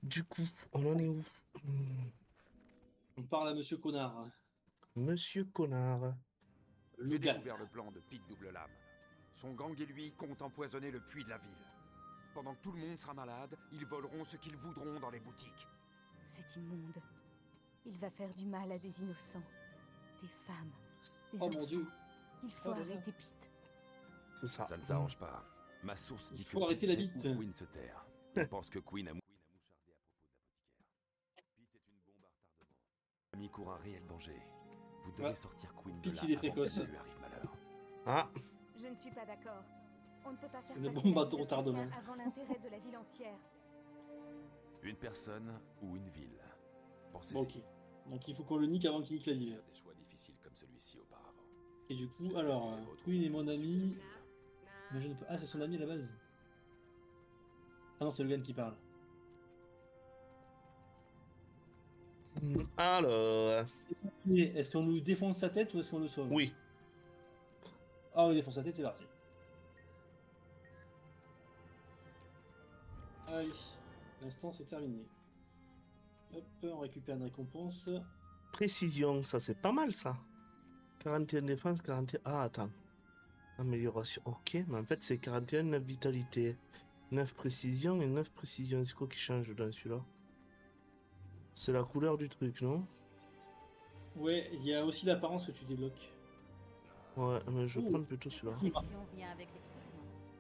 Du coup, on en est où? On parle à Monsieur Connard, Monsieur Connard. le J'ai GAN. découvert le plan de Pete Double Lame. Son gang et lui comptent empoisonner le puits de la ville. Pendant que tout le monde sera malade, ils voleront ce qu'ils voudront dans les boutiques. C'est immonde. Il va faire du mal à des innocents, des femmes, des Oh enfants. mon Dieu, Il faut Oh là là. arrêter Pete. C'est ça. Ça ne s'arrange pas. Ma source Il dit faut que arrêter Pete la sait bite. où Queen se terre. Il pense que Queen a mouchardé à propos de l'apothicaire. Pete est une bombe à retardement. L'ami court un réel danger. Vous devez Ouais. sortir Queen de Pete, là il est avant que précoce. ça lui arrive malheur. Ah, Je ne suis pas d'accord. On ne peut pas C'est faire une passer bombe la à vie de retardement. quelqu'un avant l'intérêt de la ville entière. Une personne ou une ville. Pensez-y. Bon, ok. Donc il faut qu'on le nique avant qu'il nique la ville. Faire des choix difficiles comme celui-ci auparavant. Et du coup, J'espère alors, que les vôtres Queen est auront mon plus de ami. succès que lui. Mais je ne peux... Ah, c'est son ami à la base. Ah non, c'est le GAN qui parle. alors... Est-ce qu'on nous défonce sa tête ou est-ce qu'on le sauve? Oui. Ah, on défonce sa tête, c'est parti. Allez, l'instant c'est terminé. Hop, on récupère une récompense. Précision, ça c'est pas mal ça. 41 défense, 41... Ah, attends. Amélioration, ok. Mais en fait c'est 41 9 vitalité. 9 précision et 9 précision. C'est quoi qui change dans celui-là? C'est la couleur du truc, non? Ouais, il y a aussi l'apparence que tu débloques. Ouais, mais je vais Ouh. prendre plutôt celui-là. L'affection vient avec l'expérience.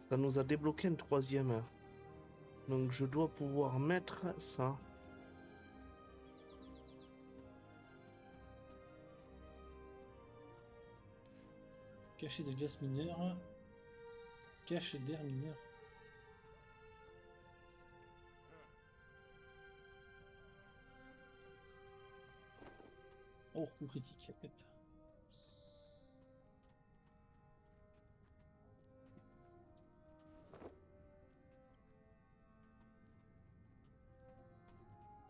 Ça nous a débloqué un troisième. Donc je dois pouvoir mettre ça. Cachet de glace mineure. Cache d'air mineur. Oh, coup critique. Hop.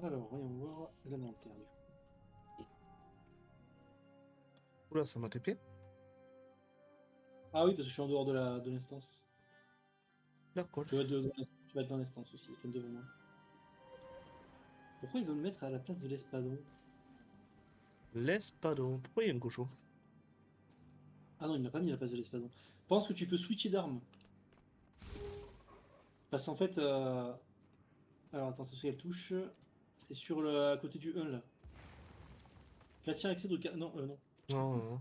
Alors, voyons voir l'inventaire du coup. Oula, ça m'a TP. Ah oui, parce que je suis en dehors de l'instance. D'accord. Tu vas être dans l'instance aussi, enfin devant moi. Pourquoi il veut me mettre à la place de l'espadon? L'espadon. Pourquoi il y a un cochon? Ah non, il m'a pas mis à la place de l'espadon. Pense que tu peux switcher d'arme. Parce qu'en fait... Alors attends, c'est sur quelle touche? C'est sur le... à côté du 1 là. La tir accède au... Non, non. Non, non, non.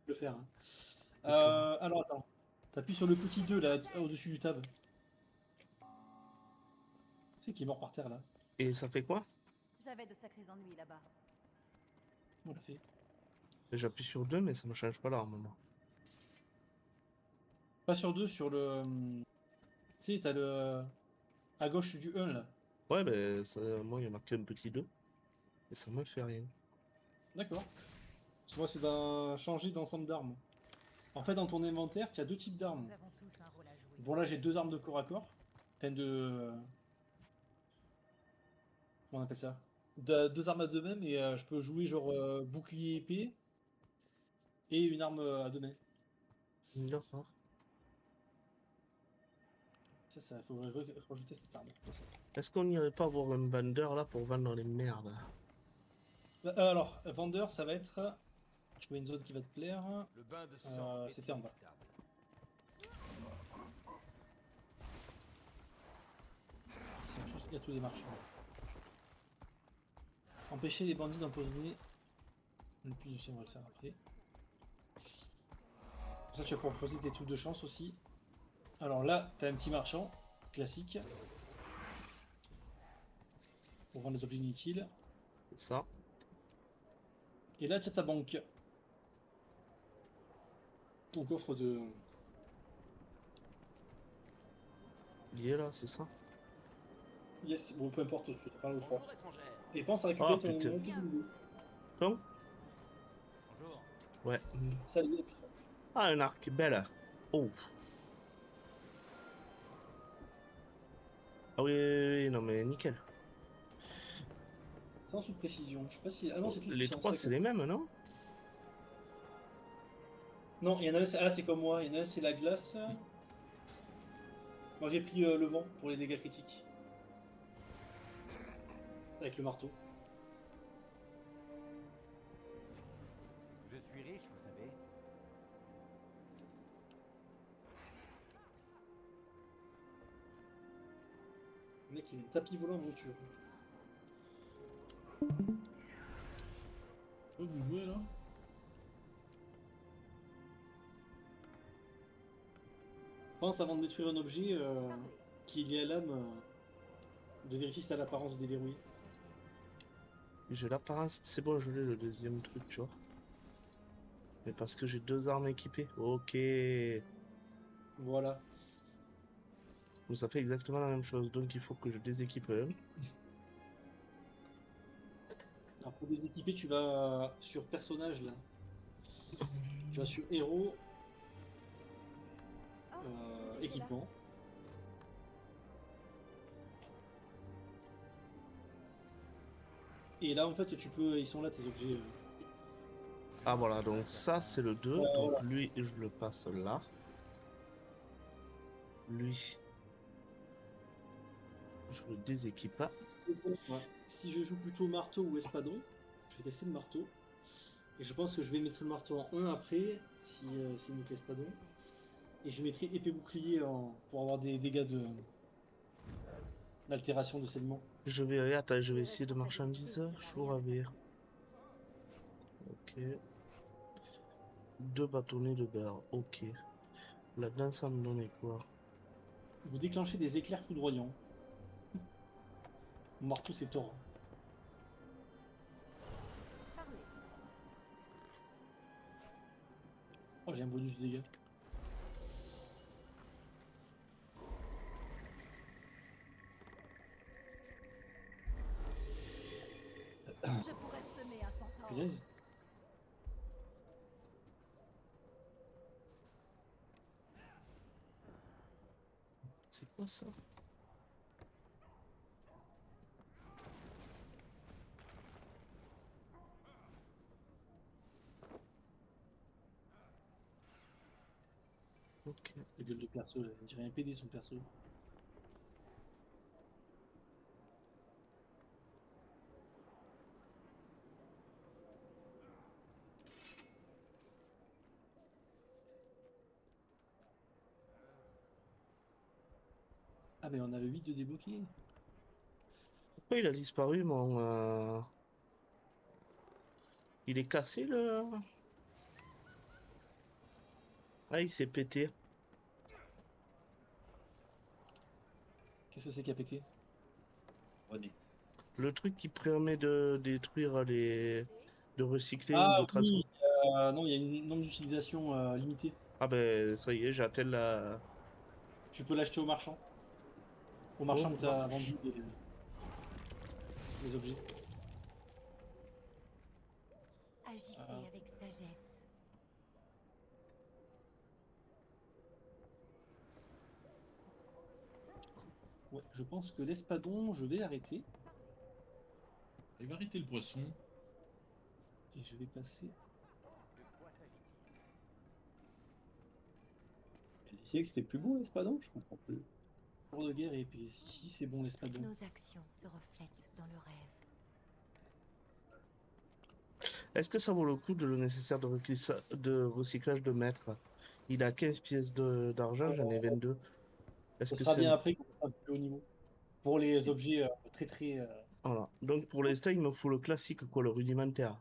Le faire. Hein. D'accord. Alors attends. T'appuies sur le petit 2 là, au-dessus du tab. C'est qui est mort par terre là. Et ça fait quoi? J'avais de sacrés ennuis là-bas. On l'a fait. J'appuie sur 2, mais ça ne change pas l'arme, moi. Pas sur 2, sur le... Tu sais, t'as le... à gauche du 1 là. Ouais, ben, ça, moi, il y a marqué un petit 2. Et ça me fait rien. D'accord. Parce que moi, c'est dans changer d'ensemble d'armes. En fait, dans ton inventaire, tu as deux types d'armes. Nous avons tous un rôle à jouer. Bon, là, j'ai deux armes de corps à corps. Enfin, de... Comment on appelle ça? Deux armes à deux mains, mais je peux jouer genre bouclier épée et une arme à deux mains. D'accord. Ça, faut rajouter cette arme. Comme ça. Est-ce qu'on n'irait pas voir un vendeur là pour vendre les merdes? Alors, vendeur, ça va être... Je vois une zone qui va te plaire. Le bain de sang est c'était en bas. inévitable. Il y a tous des marchands. Empêcher les bandits d'empoisonner. Le puits du sang, on va le faire après. Pour ça, tu vas pouvoir poser tes trucs de chance aussi. Alors là, t'as un petit marchand, classique. Pour vendre les objets inutiles. C'est ça. Et là, tu as ta banque. Ton coffre de... Lié là, c'est ça. Yes, bon, peu importe, je te parle aux trois. Bonjour étrangère. Et pense à récupérer Ah, ton putain. petit boulot. Donc, Bonjour. ouais. Salut, et puis... Ah, un arc, belle. Oh. Ah oui, oui, oui, non mais nickel. Sans sous précision, je sais pas si... Ah non, c'est tout Les trois, c'est les mêmes, non? Non, il y en a un, c'est comme moi, il y en a un, c'est la glace. Moi, j'ai pris le vent pour les dégâts critiques. avec le marteau. Je suis riche, vous savez. Le mec, il est tapis volant en monture. Vous jouez là? Pense avant de détruire un objet qui est lié à l'âme, de vérifier si ça a l'apparence de déverrouiller. J'ai l'apparence. C'est bon, je l'ai le deuxième truc, tu vois. Mais parce que j'ai 2 armes équipées. Ok. Voilà. Donc ça fait exactement la même chose. Donc il faut que je déséquipe un. Alors pour déséquiper, tu vas sur personnage là. Tu vas sur héros, équipement. Et là en fait tu peux, ils sont là tes objets. Ah voilà, donc ça c'est le 2. Donc lui, je le passe là. Lui, je le déséquipe pas. Ouais. Si je joue plutôt marteau ou espadon, je vais tester le marteau. Et je pense que je vais mettre le marteau en 1 après, si c'est mieux que l'espadon. Et je mettrai épée bouclier pour avoir des dégâts d'altération de scellement. Je vais, attends, je vais essayer de marchandises. Chour à verre. Ok. 2 bâtonnets de beurre. Ok. Là-dedans, ça me donnait quoi? Vous déclenchez des éclairs foudroyants. Mon marteau c'est torrent. Oh, j'ai un bonus de dégâts. Je pourrais semer un centaure. Punaise. C'est quoi ça? Ok. La gueule de perso, là. Il dirait un PD son perso. Ah mais on a le 8 de débloqué. Pourquoi il a disparu mon... Il est cassé le... Ah, il s'est pété. Qu'est-ce que c'est qui a pété? René. Le truc qui permet de détruire les... De recycler ou Ah de transformer. oui, non, il y a une nombre d'utilisation limitée. Ah ben, ça y est, j'atteins la... Tu peux l'acheter au marchand. Au Oh, marchand où tu as marche. vendu les objets. Agissez avec sagesse. Ouais, je pense que l'espadon, je vais l'arrêter. Il va arrêter le poisson. Et je vais passer. Elle disait que c'était plus beau l'espadon, je comprends plus. Tour de guerre et épée. Si, c'est bon Toutes l'espadon. nos actions se reflètent dans le rêve. Est-ce que ça vaut le coup de le nécessaire de recyclage de maître? Il a 15 pièces d'argent, j'en ai 22. Est-ce Ce que sera c'est... bien après qu'on sera plus haut niveau. Pour les objets très Voilà. Donc pour l'instant, il me faut le classique, quoi, le rudimentaire.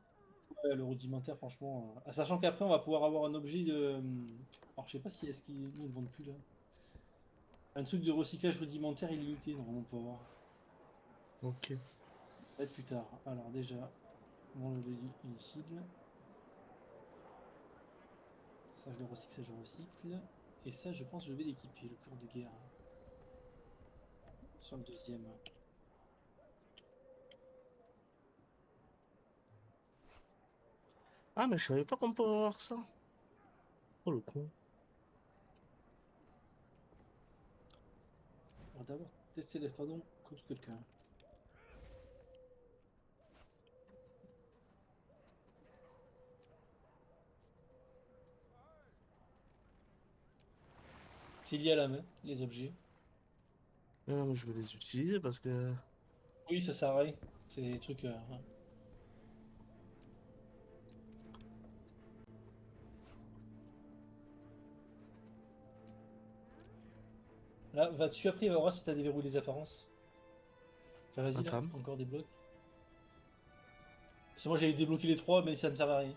ouais, le rudimentaire, franchement. Sachant qu'après, on va pouvoir avoir un objet de. Alors, je sais pas si est-ce qu'ils ne le vendent plus là. Un truc de recyclage rudimentaire illimité, normalement, on peut avoir. Ok. Ça va être plus tard. Alors, déjà, bon, le inutile. Ça, je le recycle, ça, je le recycle. Et ça, je pense que je vais l'équiper, le cœur de guerre. Sur le deuxième. Ah, mais je savais pas qu'on pouvait avoir ça. Oh le con. On va d'abord tester l'espadon contre quelqu'un. C'est lié à la main, les objets. Non, mais je vais les utiliser parce que... Oui, ça sert à rien. C'est des trucs. Ouais. Là, va dessus après, il va voir si t'as déverrouillé les apparences. Enfin, vas-y là, Attends. encore des blocs. Parce que moi j'avais débloqué les trois, mais ça me servait à rien.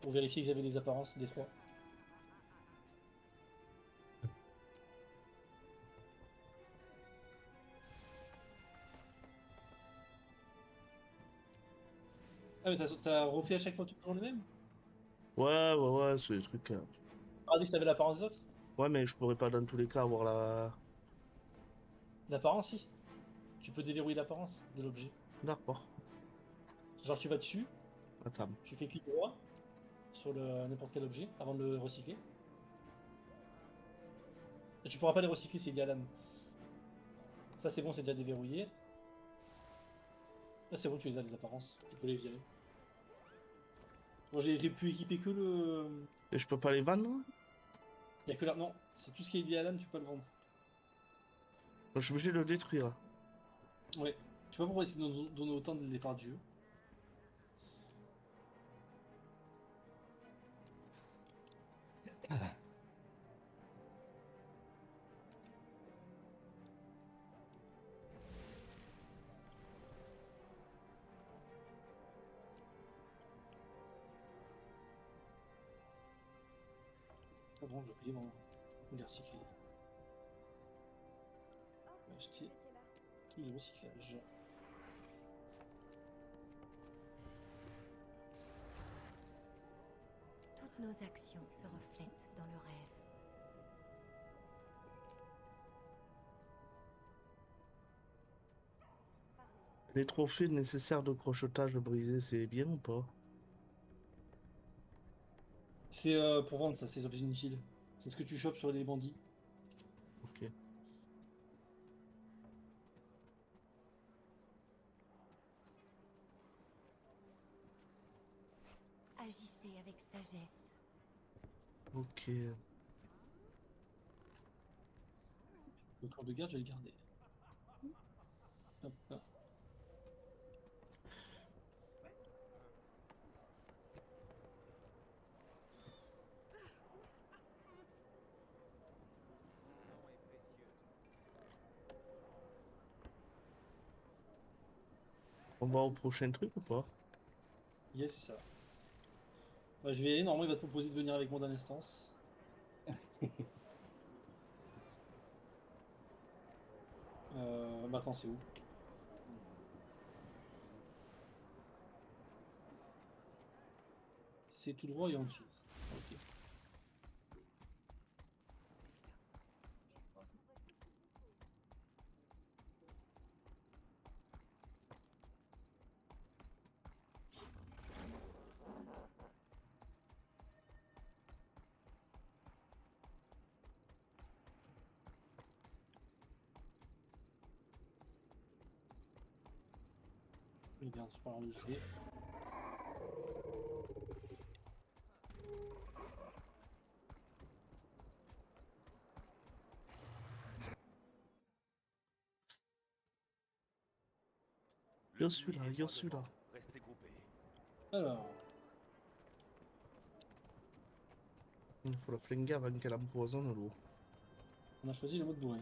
Pour vérifier que j'avais les apparences des trois. Ah, mais t'as refait à chaque fois toujours les mêmes? Ouais, c'est des trucs. Ah, dès que ça avait l'apparence des autres? Ouais, mais je pourrais pas dans tous les cas avoir la. L'apparence, si. Tu peux déverrouiller l'apparence de l'objet. D'accord. Genre, tu vas dessus, Attends. tu fais clic droit sur n'importe quel objet avant de le recycler. Et tu pourras pas les recycler, c'est lié à l'âme. Ça, c'est bon, c'est déjà déverrouillé. Là, c'est bon, tu les as, les apparences. Tu peux les virer. Bon, j'ai pu équiper que le. Et je peux pas les vendre? Il y a que là. Non, c'est tout ce qui est lié à l'âme, tu peux pas le vendre. Je suis obligé de le détruire. Ouais. Je sais pas pourquoi ils nous ont donné autant dès le départ du jeu. Ah bon, je vais payer mon. Les recycler. On va acheter tous les recyclages. Toutes nos actions se reflètent dans le rêve. Les trophées nécessaires de crochetage brisé, c'est bien ou pas? C'est pour vendre ça, ces objets inutiles. C'est ce que tu chopes sur les bandits. Ok. Agissez avec sagesse. Ok. Le corps de garde, je vais le garder. Hop, hop. On va au prochain truc ou pas? Yes, ça. Ouais, je vais y aller. Normalement, il va te proposer de venir avec moi dans l'instance. Bah attends, c'est où? C'est tout droit et en dessous. Ok. Regarde, je pars où je vais. Yo celui-là, yo celui-là. Restez groupés. Alors, Il faut la flinguer avant qu'elle empoisonne l'eau. on a choisi le mode bourrin.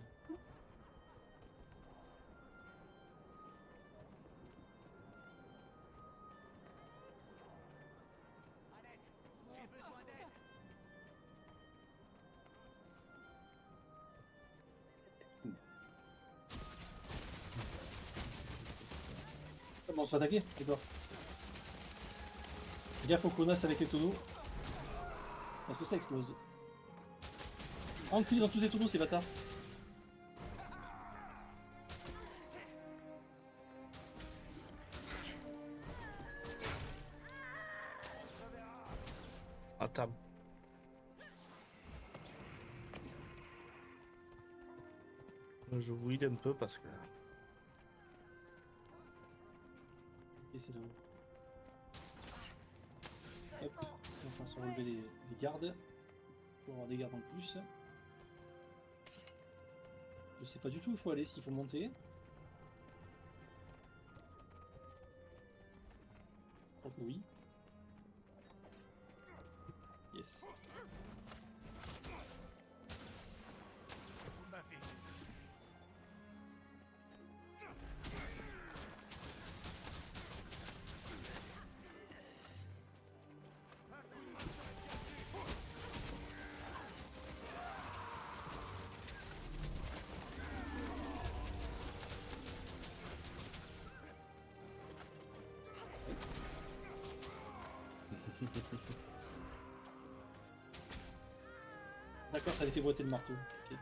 Ah, bon, on se fait attaquer? D'accord. Fais gaffe aux connasses avec les tonneaux. Parce que ça explose. Enculé dans tous ces tonneaux, ces bâtards. Attends. Je vouille un peu parce que. Ok, c'est là-haut. Hop, on va se relever les gardes. Pour avoir des gardes en plus. Je sais pas du tout où il faut aller, s'il faut monter. Oui. Yes. Vous m'avez eu. D'accord, ça les fait boiter le marteau. Ok.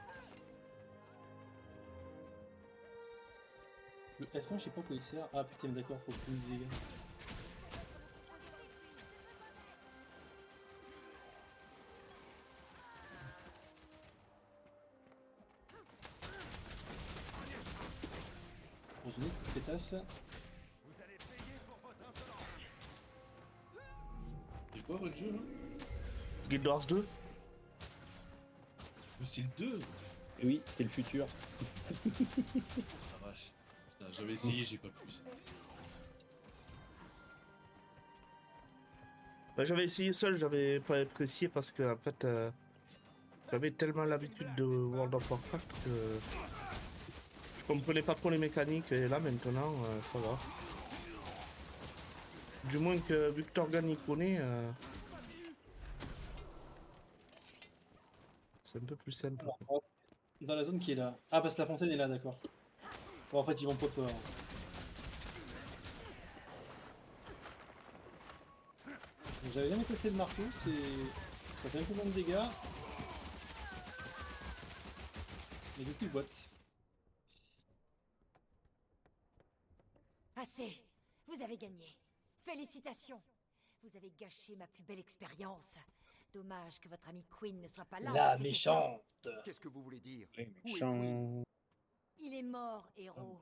Le F1, je sais pas quoi il sert. Ah putain, d'accord, faut plus de dégâts. Rosonner cette pétasse. Vous allez payer pour votre insolence. C'est quoi votre jeu là? Guild Wars 2. C'est le 2. Oui, c'est le futur. Ah vache. Putain, j'avais essayé, j'ai pas pu. Bah, j'avais essayé seul, j'avais pas apprécié parce que en fait, j'avais tellement l'habitude de World of Warcraft que je comprenais pas trop les mécaniques et là maintenant ça va. Du moins que vu que Torgan y connaît, c'est un peu plus simple. Alors, on va dans la zone qui est là. Ah, parce que la fontaine est là, d'accord. Bon, en fait, ils vont pop. Donc, j'avais jamais cassé le marteau, ça fait un peu moins de dégâts. Mais du coup, il boite. Assez. Vous avez gagné. Félicitations. Vous avez gâché ma plus belle expérience. Dommage que votre ami Queen ne soit pas là. La pour fêter ça. méchante. Qu'est-ce que vous voulez dire? Les Où est Queen? méchants. Il est mort, héros.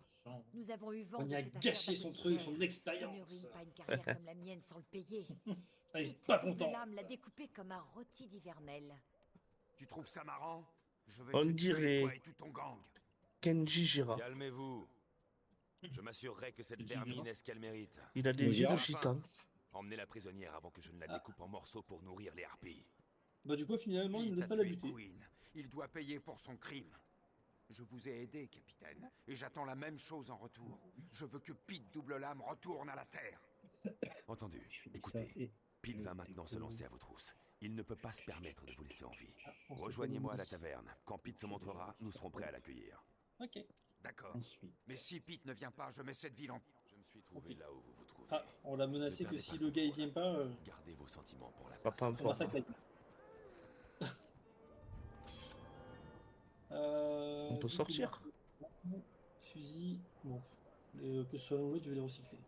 Nous avons eu vent On de y a cette gâché affaire son d'apothicaire. truc, son On ne expérience. ruine pas une carrière comme la mienne sans le payer. Elle est Pete pas Double contente. Lame l'a découpé comme un rôti d'hivernel. Tu trouves ça marrant? Je vais On te tuer, dirait- toi et tout ton gang. Kenji Gira. Calmez-vous. Je m'assurerai que cette Kenji vermine Gira. est ce qu'elle mérite. Il a des Oui, yeux de ah. gitan. Emmenez la prisonnière avant que je ne la découpe en morceaux pour nourrir les harpies. Bah, du coup, finalement, il ne Pete laisse a pas la tué buter. Queen. Il doit payer pour son crime. Je vous ai aidé, capitaine, et j'attends la même chose en retour. Je veux que Pete Double Lame retourne à la Terre. Entendu. Je finis Écoutez, ça et- Pete et va maintenant se découvre. lancer à vos trousses. Il ne peut pas se permettre de vous laisser en vie. On s'est Rejoignez-moi à la fait taverne. Quand Pete se montrera, nous serons prêts à l'accueillir. Ok. D'accord. Ensuite. Mais si Pete ne vient pas, je mets cette ville en... Je me suis trouvé Ok. là où vous vous trouvez. Ah, on l'a menacé Ne que perdez si pas le gars il contrôle. vient pas, Gardez vos sentiments pour la Pas personne. on massacre la gueule. On peut Du coup, sortir. marteau, fusil, bon, que ce soit long je vais les recycler.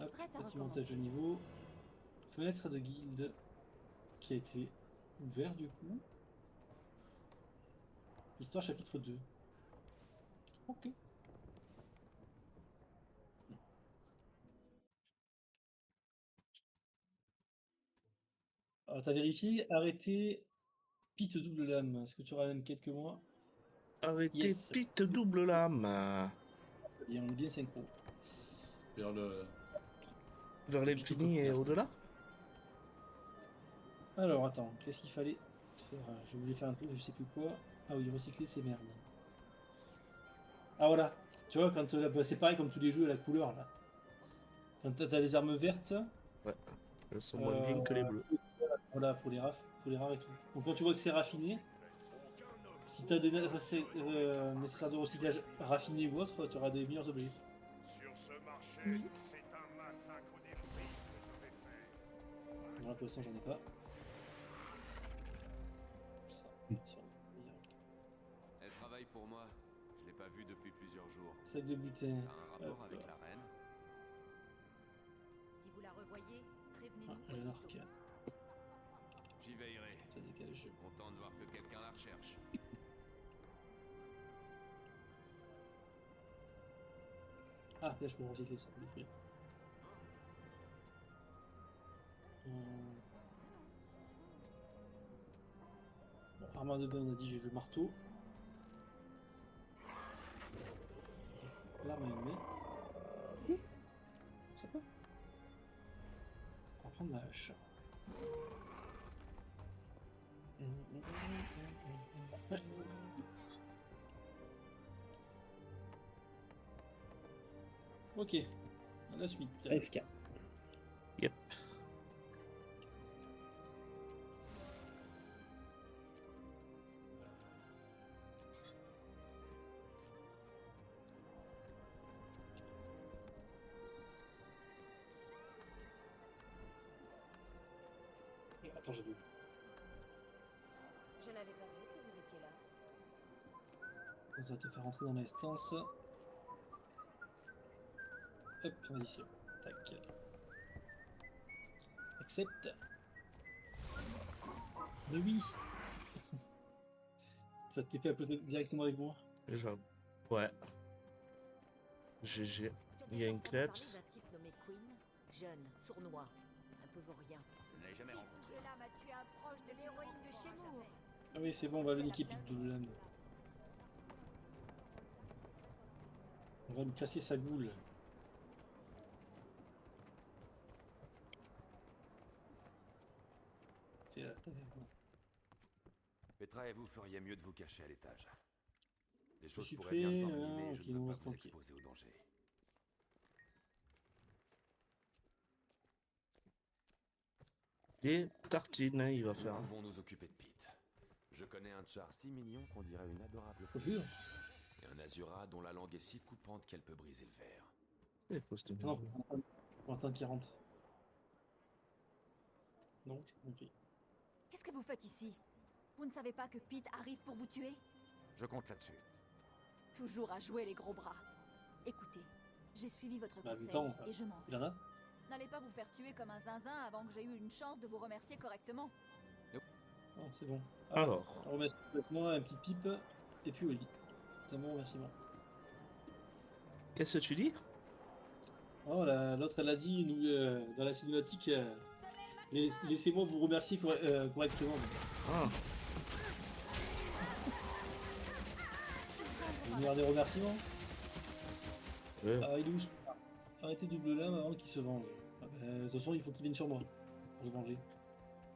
Hop, Prête à petit montage de recommencer. niveau. Fenêtre de guilde qui a été ouvert du coup. Histoire chapitre 2. Ok. Alors, t'as vérifié, arrêtez Pete Double Lame. Est-ce que tu auras la même quête que moi? Arrêtez Yes. Pete Double Lame. Très bien, on est bien synchro. Vers le. Vers l'infini et au-delà. Alors attends, qu'est-ce qu'il fallait faire? Je voulais faire un truc, je sais plus quoi. Ah oui, recycler c'est merde. Ah voilà, tu vois, quand bah, c'est pareil comme tous les jeux à la couleur là. Quand t'as les armes vertes, Ouais. Elles sont moins bien que les bleus. voilà, pour les rares et tout. Donc quand tu vois que c'est raffiné, si t'as des nécessaires de recyclage raffinés ou autre, tu auras des meilleurs objets. Sur ce marché, c'est un massacre des prix que je vais faire. Voilà, pour l'instant j'en ai pas. Ça, si on peut lire. Elle travaille pour moi. Je l'ai pas vue depuis plusieurs jours. Sac de butin. Ça a un rapport Hop. avec la reine? Si vous la revoyez, Ah, prévenez-nous jeune arc. aussitôt. J'y veillerai. Ça dégage. Content de voir que quelqu'un la recherche. Ah, là je peux recycler ça. Oui. Bon, arme de bain, on a dit j'ai le marteau. L'arme est aimée. prendre ma hache. Hache. Ok, la suite. AFK. Yep. Attends, j'ai vu. Je n'avais pas vu que vous étiez là. Ça va te faire rentrer dans l'instance. Hop, vas-y, c'est bon. Tac. Accepte. Mais oui. Ça t'est fait peut-être directement avec moi. Déjà. Ouais. GG. Il y a une kleps. d'un type nommé Queen, jeune, sournois, un peu vaurien. Je ne l'ai jamais rencontré. L'âme a tué un proche de l'héroïne de Shemour. Ah oui, c'est bon, on va le niquer, Pete de l'âme. On va lui casser sa goule. C'est la taverne. Petra et vous feriez mieux de vous cacher à l'étage. Les Je choses suis pourraient prêt, bien s'envenimer et ok, je ne on veux va pas se vous planquer. exposer au danger. Des tartines, hein, il va Nous faire. pouvons nous occuper de Pete. Je connais un char si mignon qu'on dirait une adorable Faut jure. et un Azura dont la langue est si coupante qu'elle peut briser le verre. Les postes de Non, faut attendre qu'il rentre. Non, je compris. Qu'est-ce que vous faites ici? Vous ne savez pas que Pete arrive pour vous tuer? Je compte là-dessus. Toujours à jouer les gros bras. Écoutez, j'ai suivi votre Bah, en même conseil temps, et je m'en Il en a? N'allez pas vous faire tuer comme un zinzin avant que j'ai eu une chance de vous remercier correctement. Non, c'est bon. Alors. On remercie avec moi, un petit pipe, et puis au lit. C'est bon, merci bon. Qu'est-ce que tu dis? Oh, l'autre, elle a dit, nous, dans la cinématique, laissez-moi vous remercier correctement. Ah, Vous venez des remerciements? ouais. Ah, il est où ce connard? Arrêtez double lame avant qu'il se venge. Ah, bah, de toute façon, il faut qu'il vienne sur moi pour se venger.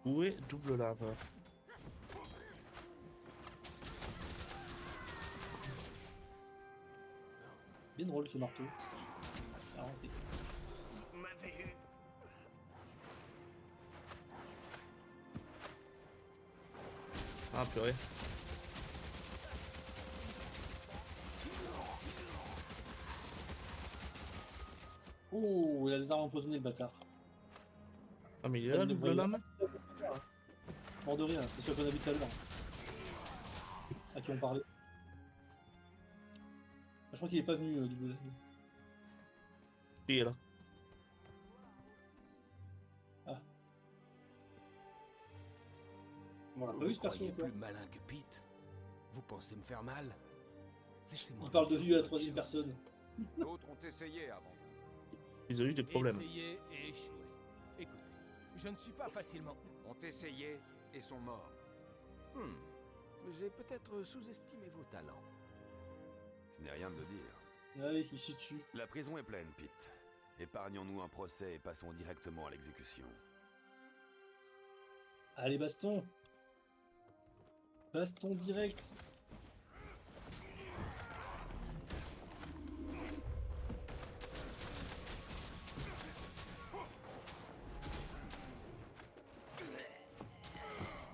Où est double lave? Bien drôle ce marteau. Arrêtez. Ah, purée. Oh, il a des armes empoisonnées, le bâtard. Ah, mais il est là, double lame? Mort de rien, c'est celui qu'on a vu tout à l'heure. À qui on parlait. Ah, je crois qu'il est pas venu, double lame. Il est là. Ah. On Vous l'a pas me vu ce perso croyez ou quoi? plus malin que Pete? Vous pensez me faire mal? Laissez-moi. Il parle de vous lui à la dire troisième une chose. personne. D'autres ont essayé avant vous. Ils ont eu des problèmes. Essayez et échouez. Écoutez, je ne suis pas facilement. Ont essayé et sont morts. J'ai peut-être sous-estimé vos talents. Ce n'est rien de le dire. Allez, il se tue. La prison est pleine, Pete. Épargnons-nous un procès et passons directement à l'exécution. Allez, baston. Baston direct.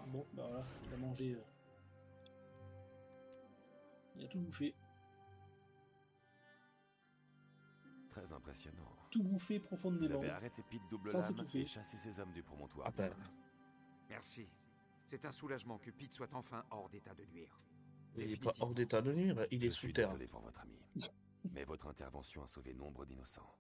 Bon, bah voilà, il a mangé. Il a tout bouffé. Très impressionnant. Tout bouffé Vous profondément. avez arrêté Pete double Sans lame s'étouffer. et chassé ces hommes du promontoire. Ah ben, Merci. C'est un soulagement que Pete soit enfin hors d'état de nuire. il est pas hors d'état de nuire, il est Je sous suis terre. désolé pour votre ami. Mais votre intervention a sauvé nombre d'innocents.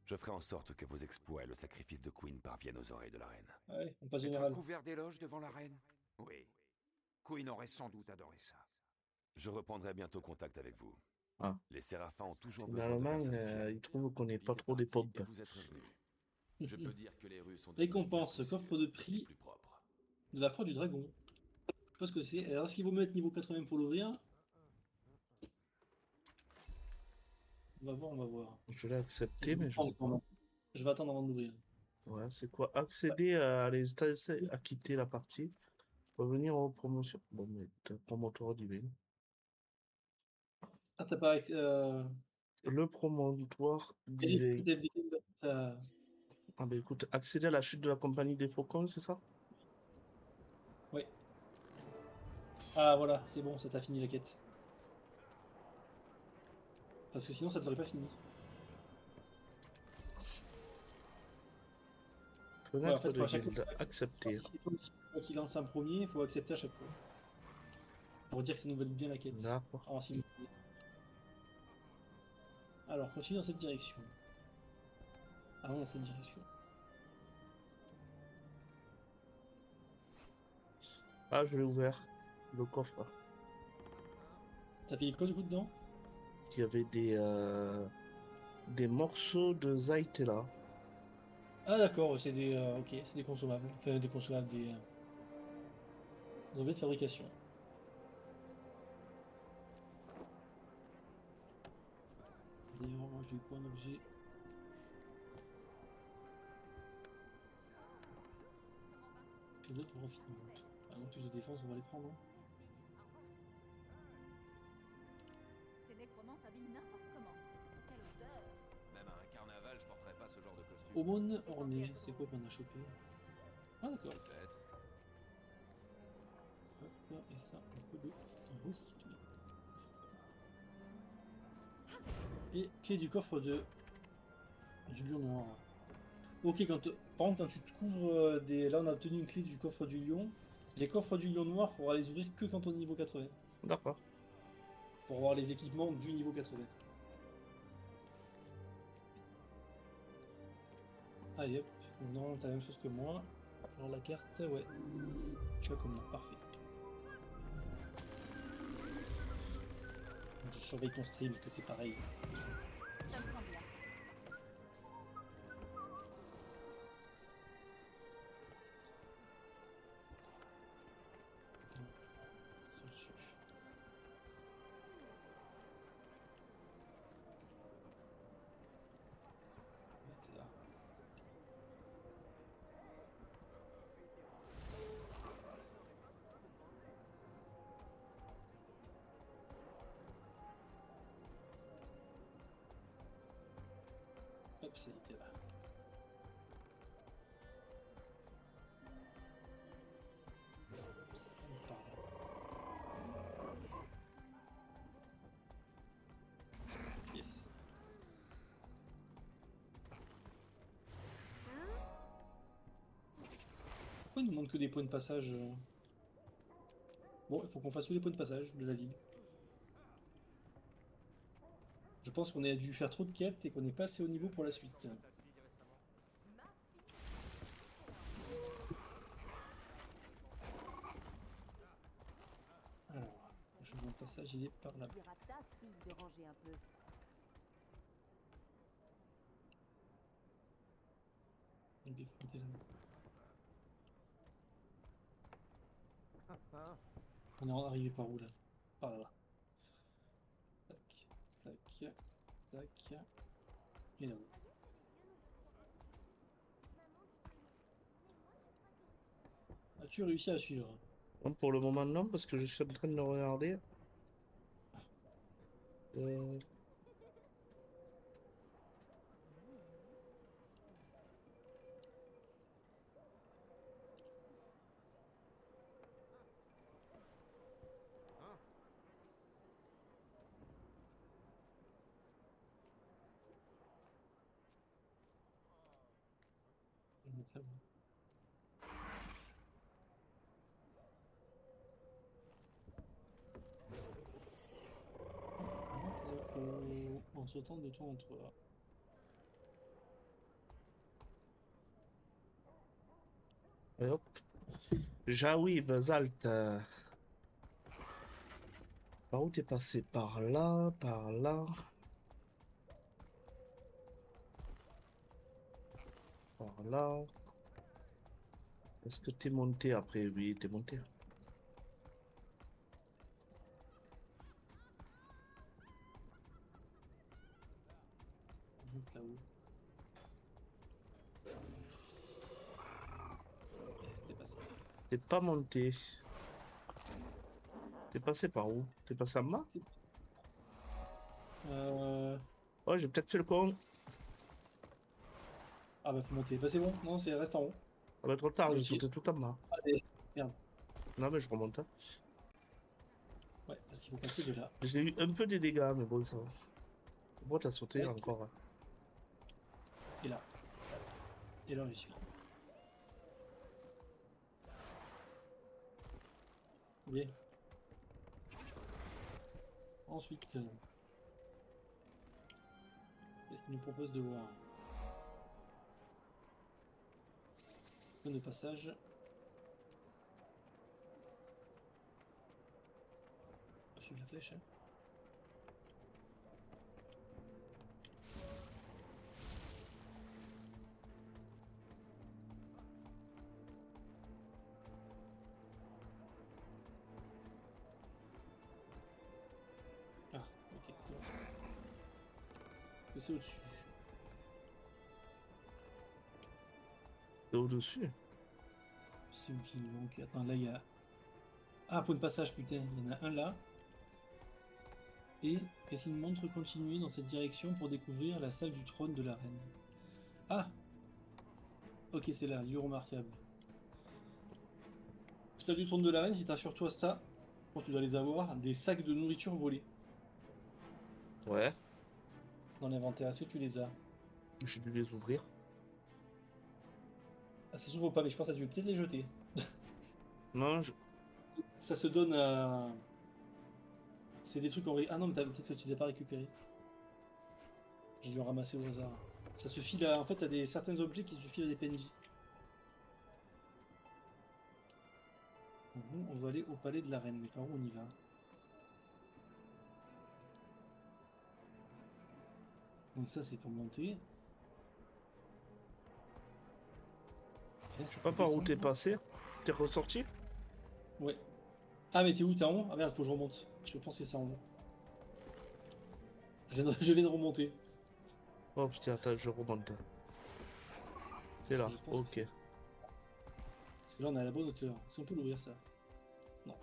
Je ferai en sorte que vos exploits et le sacrifice de Queen parviennent aux oreilles de la reine. Ouais, on passe Être général. couvert d'éloges devant la reine? Oui. Queen aurait sans doute adoré ça. Je reprendrai bientôt contact avec vous. Ah. Les Séraphins ont toujours besoin de Finalement, personnes fiables. il trouve qu'on n'est Pete pas est trop des parti pompes. et vous êtes revenu. Je peux dire que les rues sont Récompense, devenues coffre plus de sûres prix. et plus propres. De la foi du dragon. Je sais pas ce que c'est. Alors, est-ce qu'il vaut mettre niveau 80 pour l'ouvrir? On va voir, on va voir. Je l'ai accepté, mais je sais pas. Je vais attendre avant de l'ouvrir. Ouais, c'est quoi? Accéder à les instances à quitter la partie. Revenir aux promotions. Bon, mais t'as promotoire divin. Ah, t'as pas. Le promontoire divin. Félicite FDP, Ah bah écoute, accéder à la chute de la compagnie des Faucons, c'est ça? Ouais. Ah, voilà, c'est bon, ça t'a fini la quête. Parce que sinon, ça te l'aurait pas fini. Ouais, en Fenêtre fait, de faut à chaque fois. guilde. Accepter. Si c'est toi qui lance un premier, il faut accepter à chaque fois. Pour dire que ça nous valide bien la quête. D'accord. En simultané. Alors, continue dans cette direction. Ah non, dans cette direction. Ah, je l'ai ouvert. Le coffre. T'as fait quoi du coup dedans? Il y avait des morceaux de Zaitella. Ah d'accord, c'est des, ok, c'est des consommables. Enfin, des consommables, des objets de fabrication. D'ailleurs, moi j'ai eu quoi un objet? Puis d'autres pour raffinement. Ah non, plus de défense, on va les prendre. Hein. Ces nécromances s'habillent n'importe comment. Quelle odeur! Même à un carnaval, je porterais pas ce genre de costume. Aumône ornée, c'est quoi qu'on a chopé? Ah d'accord. Peut-être. Hop, et ça, on peut le recycler. Et clé du coffre du lion noir. Ok, par contre, quand tu te couvres des... Là, on a obtenu une clé du coffre du lion. Les coffres du lion noir, il faudra les ouvrir que quand on est niveau 80. D'accord. Pour avoir les équipements du niveau 80. Allez hop, non, t'as la même chose que moi. Genre la carte, ouais. Tu vois comme moi, parfait. Je surveille ton stream, que t'es pareil. Ça me semble bien. Sans le dessus. Mettre là. Hop, ça y était là. Ça me parle. Yes. Pourquoi il nous demande que des points de passage Bon, il faut qu'on fasse tous les points de passage de la ville. Je pense qu'on a dû faire trop de quêtes et qu'on n'est pas assez haut niveau pour la suite. Alors, le chemin de passage, il est par là-bas. Il est fronté là-bas. On est arrivé par où là? Par là. Tac, tac, tac. Et là. As-tu réussi à suivre? Bon, pour le moment, non, parce que je suis en train de regarder. En sautant de toi en toi. Et hop. Jaoui, Basalt. Par où t'es passé? Par là, par là. Par là. Est-ce que t'es monté après? Oui, t'es monté. On monte là-haut. T'es pas monté. T'es passé par où? T'es passé en bas? Oh, j'ai peut-être fait le con. Ah bah faut monter. Bah c'est bon, non, c'est reste en haut. Ah bah trop tard, j'ai Ok. sauté tout en bas. Allez, merde. Non mais je remonte. Hein. Ouais, parce qu'il faut passer de là. J'ai eu un peu des dégâts, mais bon, ça va. Bon, t'as sauté Tac. encore. Hein. Et là. Et là, j'y suis. Bien. Ensuite, qu'est-ce qu'il nous propose de voir? Point de passage. On va suivre la flèche. Hein. Ah, ok. C'est au-dessus. C'est au-dessus. C'est où qui nous manque? Attends, là il y a. Ah, point de passage, putain, il y en a un là. Et qu'est-ce qu'il nous montre? Continuer dans cette direction pour découvrir la salle du trône de la reine. Ah! Ok, c'est là, lieu remarquable. Salle du trône de la reine, si t'as sur toi ça, quand tu dois les avoir, des sacs de nourriture volés Ouais, dans l'inventaire. Est-ce que tu les as? j'ai dû les ouvrir. Ah, ça s'ouvre pas, mais je pense que tu peux peut-être les jeter. Non, Ça se donne à. C'est des trucs en. Ah non, mais peut-être que tu les as pas récupérés. J'ai dû en ramasser au hasard. Ça se file à. En fait, t'as certains objets qui se filent à des PNJ. Donc, nous, on va aller au palais de la reine. Mais par où on y va? Donc, ça, c'est pour monter. Et là, je sais pas par où t'es passé. T'es ressorti? Ouais. Ah, mais t'es où? T'es en haut? Ah merde, faut que je remonte. Je pensais ça en haut. Je viens de remonter. Oh putain, attends, je remonte. C'est Parce là, que je pense que ok. c'est- Parce que là, on est à la bonne hauteur. Est-ce qu'on peut l'ouvrir, ça? Non.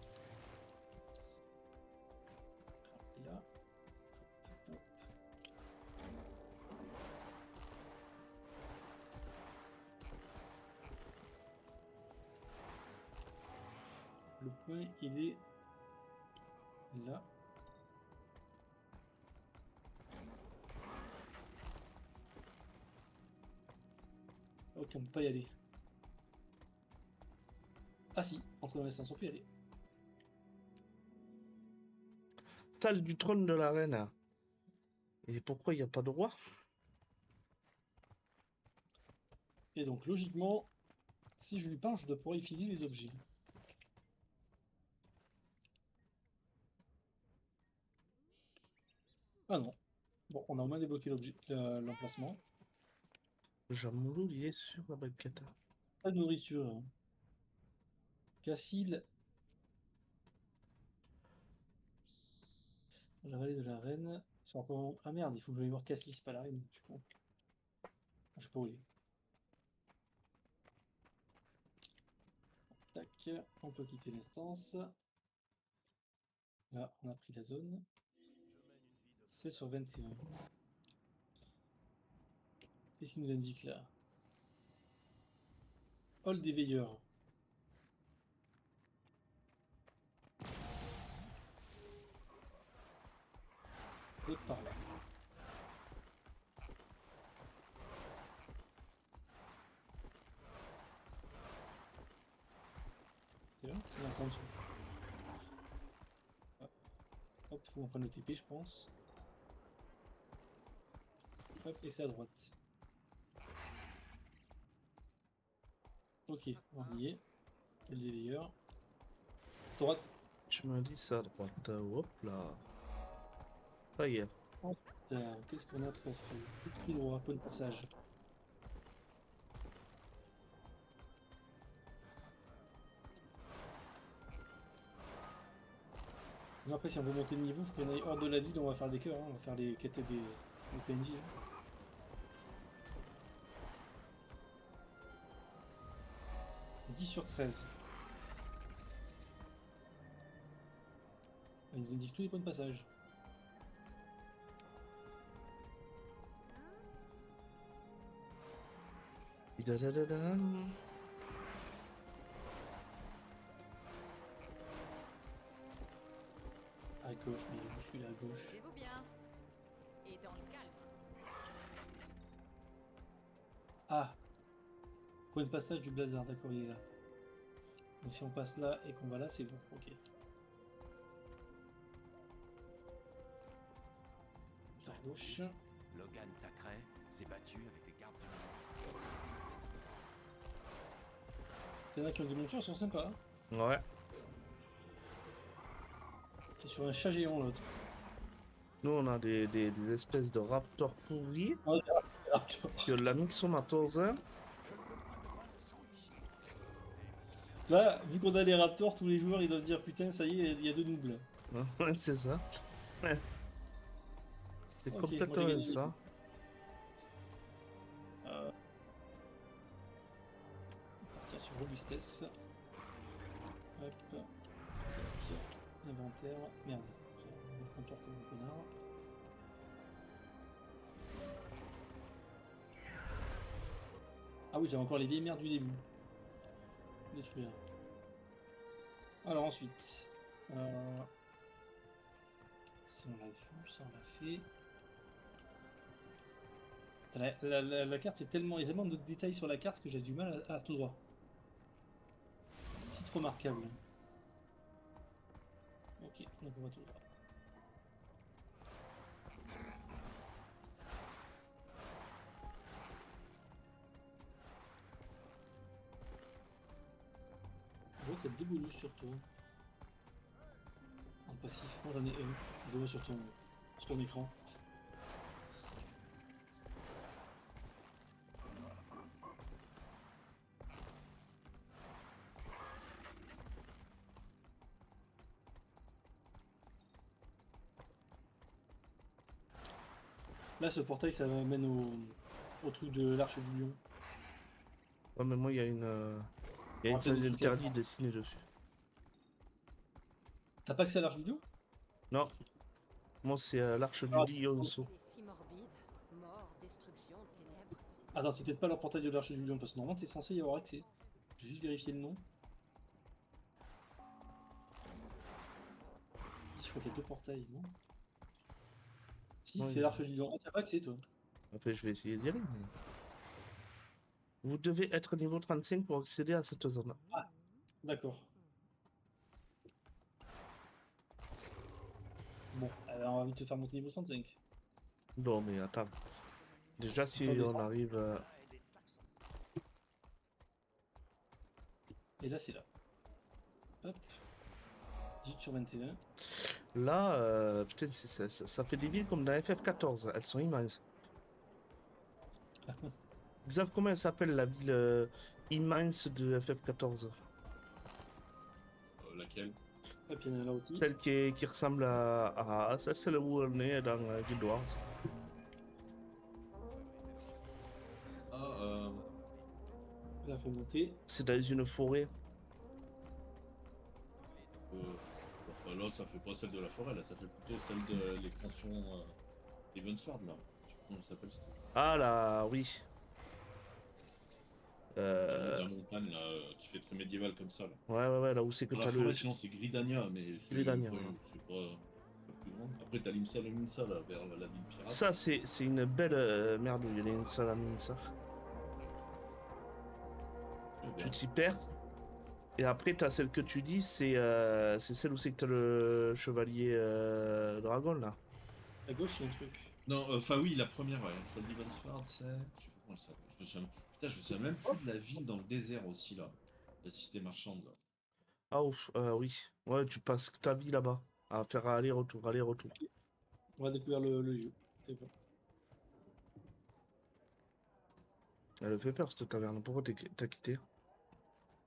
Et là. Hop, hop. Le point, il est là. Ok, on peut pas y aller. Ah si, entrer dans l'essence, on peut y aller. Salle du trône de la reine. Et pourquoi il n'y a pas de roi? Et donc, logiquement, si je lui parle, je dois pouvoir y filer les objets. Ah non. Bon, on a au moins débloqué l'emplacement. Jamoulou, il est sur la banquette. Pas de nourriture. Cassil. La vallée de la reine. Ah merde, il faut que j'aille voir Cassil, c'est pas la reine. Je suis con. Je sais pas où elle est. Tac, on peut quitter l'instance. Là, on a pris la zone. C'est sur 21. Qu'est-ce qu'il nous indique là? Hall des veilleurs. L'autre par là. C'est là? Non, c'est en dessous. Hop, faut qu'on prenne le TP, je pense. Hop, et c'est à droite. Ok, on y est. Le veilleur. Droite. Tu m'as dit ça à droite. Hop là. Ça y est. Qu'est-ce qu'on a pour faire? Tout droit, point de passage. Non, après, si on veut monter de niveau, il faut qu'on aille hors de la ville, on va faire des cœurs, hein, on va faire les quêtes des PNJ. Hein. « 10 sur 13. Elle nous indique tous les points de passage. Da-da-da-da. À gauche, mais je suis là à gauche. Tenez-vous bien. Et dans le calme. Ah! Point de passage du blazer, d'accord, il est là. Donc si on passe là et qu'on va là, c'est bon, ok. À gauche. Logan Tacray s'est battu avec les gardes du ministre. T'en as qui ont des montures, ils sont sympas. Hein. Ouais. C'est sur un chat géant l'autre. Nous, on a des espèces de raptors pourris Ah, qui ont la Mixomatosis. là, vu qu'on a les raptors, tous les joueurs ils doivent dire putain, ça y est, il y a deux doubles. Ouais, c'est ça. Ouais. C'est Ok, moi, j'ai complètement gagné. ça. Partir sur robustesse. Hop. Tac. Inventaire. Merde. J'ai le comptoir comme un connard. Ah oui, j'avais encore les vieilles merdes du début. Détruire. Alors ensuite. Ça on l'a vu, ça on l'a fait. Putain, la carte, c'est tellement, il y a tellement de détails sur la carte que j'ai du mal à tout droit. C'est remarquable. Ok, donc on va tout droit. Je vois qu'il y a deux bonus sur toi. En passif, moi j'en ai un. Je le vois sur ton écran. Là, ce portail, ça m'amène au truc de l'arche du lion. Ouais, mais moi, il y a il y a une Rappelle salle le truc interdite dessinée dessus. T'as pas accès à l'arche du lion? Non. Moi, c'est l'arche Ah, du lionceau. Il est si morbide. Mort, destruction, ténèbres. Attends, c'est peut-être pas le portail de l'arche du lion, parce que normalement, t'es censé y avoir accès. Je vais juste vérifier le nom. Je crois qu'il y a deux portails, non? Si, Oui. c'est l'arche du lion. Ah, t'as pas accès, toi? Enfin, je vais essayer d'y aller. Mais... Vous devez être niveau 35 pour accéder à cette zone. D'accord. Bon, alors on va vite te faire monter niveau 35. Non, mais attends. Déjà, si Attendez, on ça. arrive... Et là, c'est là. Hop. 18 sur 21. Là, putain, ça fait des villes comme dans FF14. Elles sont immenses. Xav, comment elle s'appelle la ville immense de FF14? Laquelle? Hop, il y en a là aussi. Celle qui ressemble à ça, c'est le où on est dans Guild Wars. Ah, Là, faut monter. C'est dans une forêt. enfin, là, ça fait pas celle de la forêt, là, ça fait plutôt celle de l'extension Evansward, là. Je sais pas comment ça s'appelle, cette Ah là, oui. la montagne, là, qui fait très médiéval comme ça, là. Ouais, là où c'est que Dans t'as la forêt, le... sinon, c'est Gridania, mais c'est Gridania, pas, ouais. c'est pas plus grand. Après, t'as Limsa, le Minsa, là, vers la ville pirate. Ça, c'est une belle merde, il y en a une seule à ça. Eh Tu ben, t'y perds. Et après, t'as celle que tu dis, c'est celle où c'est que t'as le chevalier dragon, là. À gauche, il y a un truc. non, enfin, oui, la première, ouais, celle d'Evansward, c'est. Je sais pas comment elle s'appelle. Putain, je me souviens même plus de la ville dans le désert aussi, là. La cité marchande, là. Ah ouf, oui. Ouais, tu passes ta vie là-bas. À faire aller-retour, aller-retour. On va découvrir le lieu. C'est bon. Elle fait peur, cette taverne. Pourquoi t'as quitté?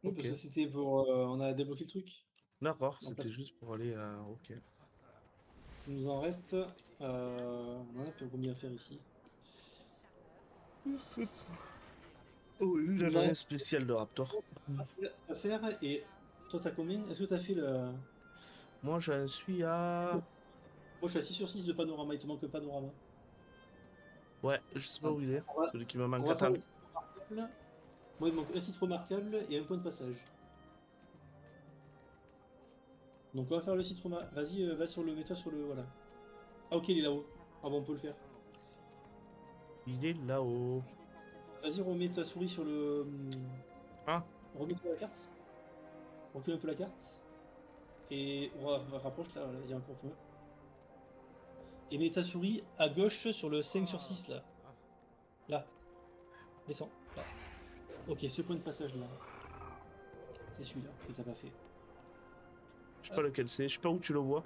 Oui, Ok. parce que c'était pour. On a débloqué le truc. D'accord, En c'était place. juste pour aller... ok. Il nous en reste. On a combien à faire ici? Oh, une Il nous en agence reste spéciale de Raptor. à faire. Et toi, t'as combien? Est-ce que t'as fait le. Moi, j'en suis à... Moi, je suis à 6 sur 6 de panorama, il te manque panorama. Ouais, je sais pas où il est. On va, Celui qui me on manque va à faire temps. le site remarquable. Moi, il me manque un site remarquable et un point de passage. Donc, on va faire le site remarquable. Vas-y, va sur le. Mets-toi sur le. Voilà. Ah, ok, il est là-haut. Ah, bon, on peut le faire. Il est là-haut. Vas-y, remets ta souris sur le. Ah, Remets sur la carte. Recule un peu la carte. Et on rapproche là, voilà, vas-y, un peu plus. Et mets ta souris à gauche sur le 5 sur 6 là. Là. Descends. Là. Ok, ce point de passage là. C'est celui-là que t'as pas fait. je sais pas lequel c'est. Je sais pas où tu le vois.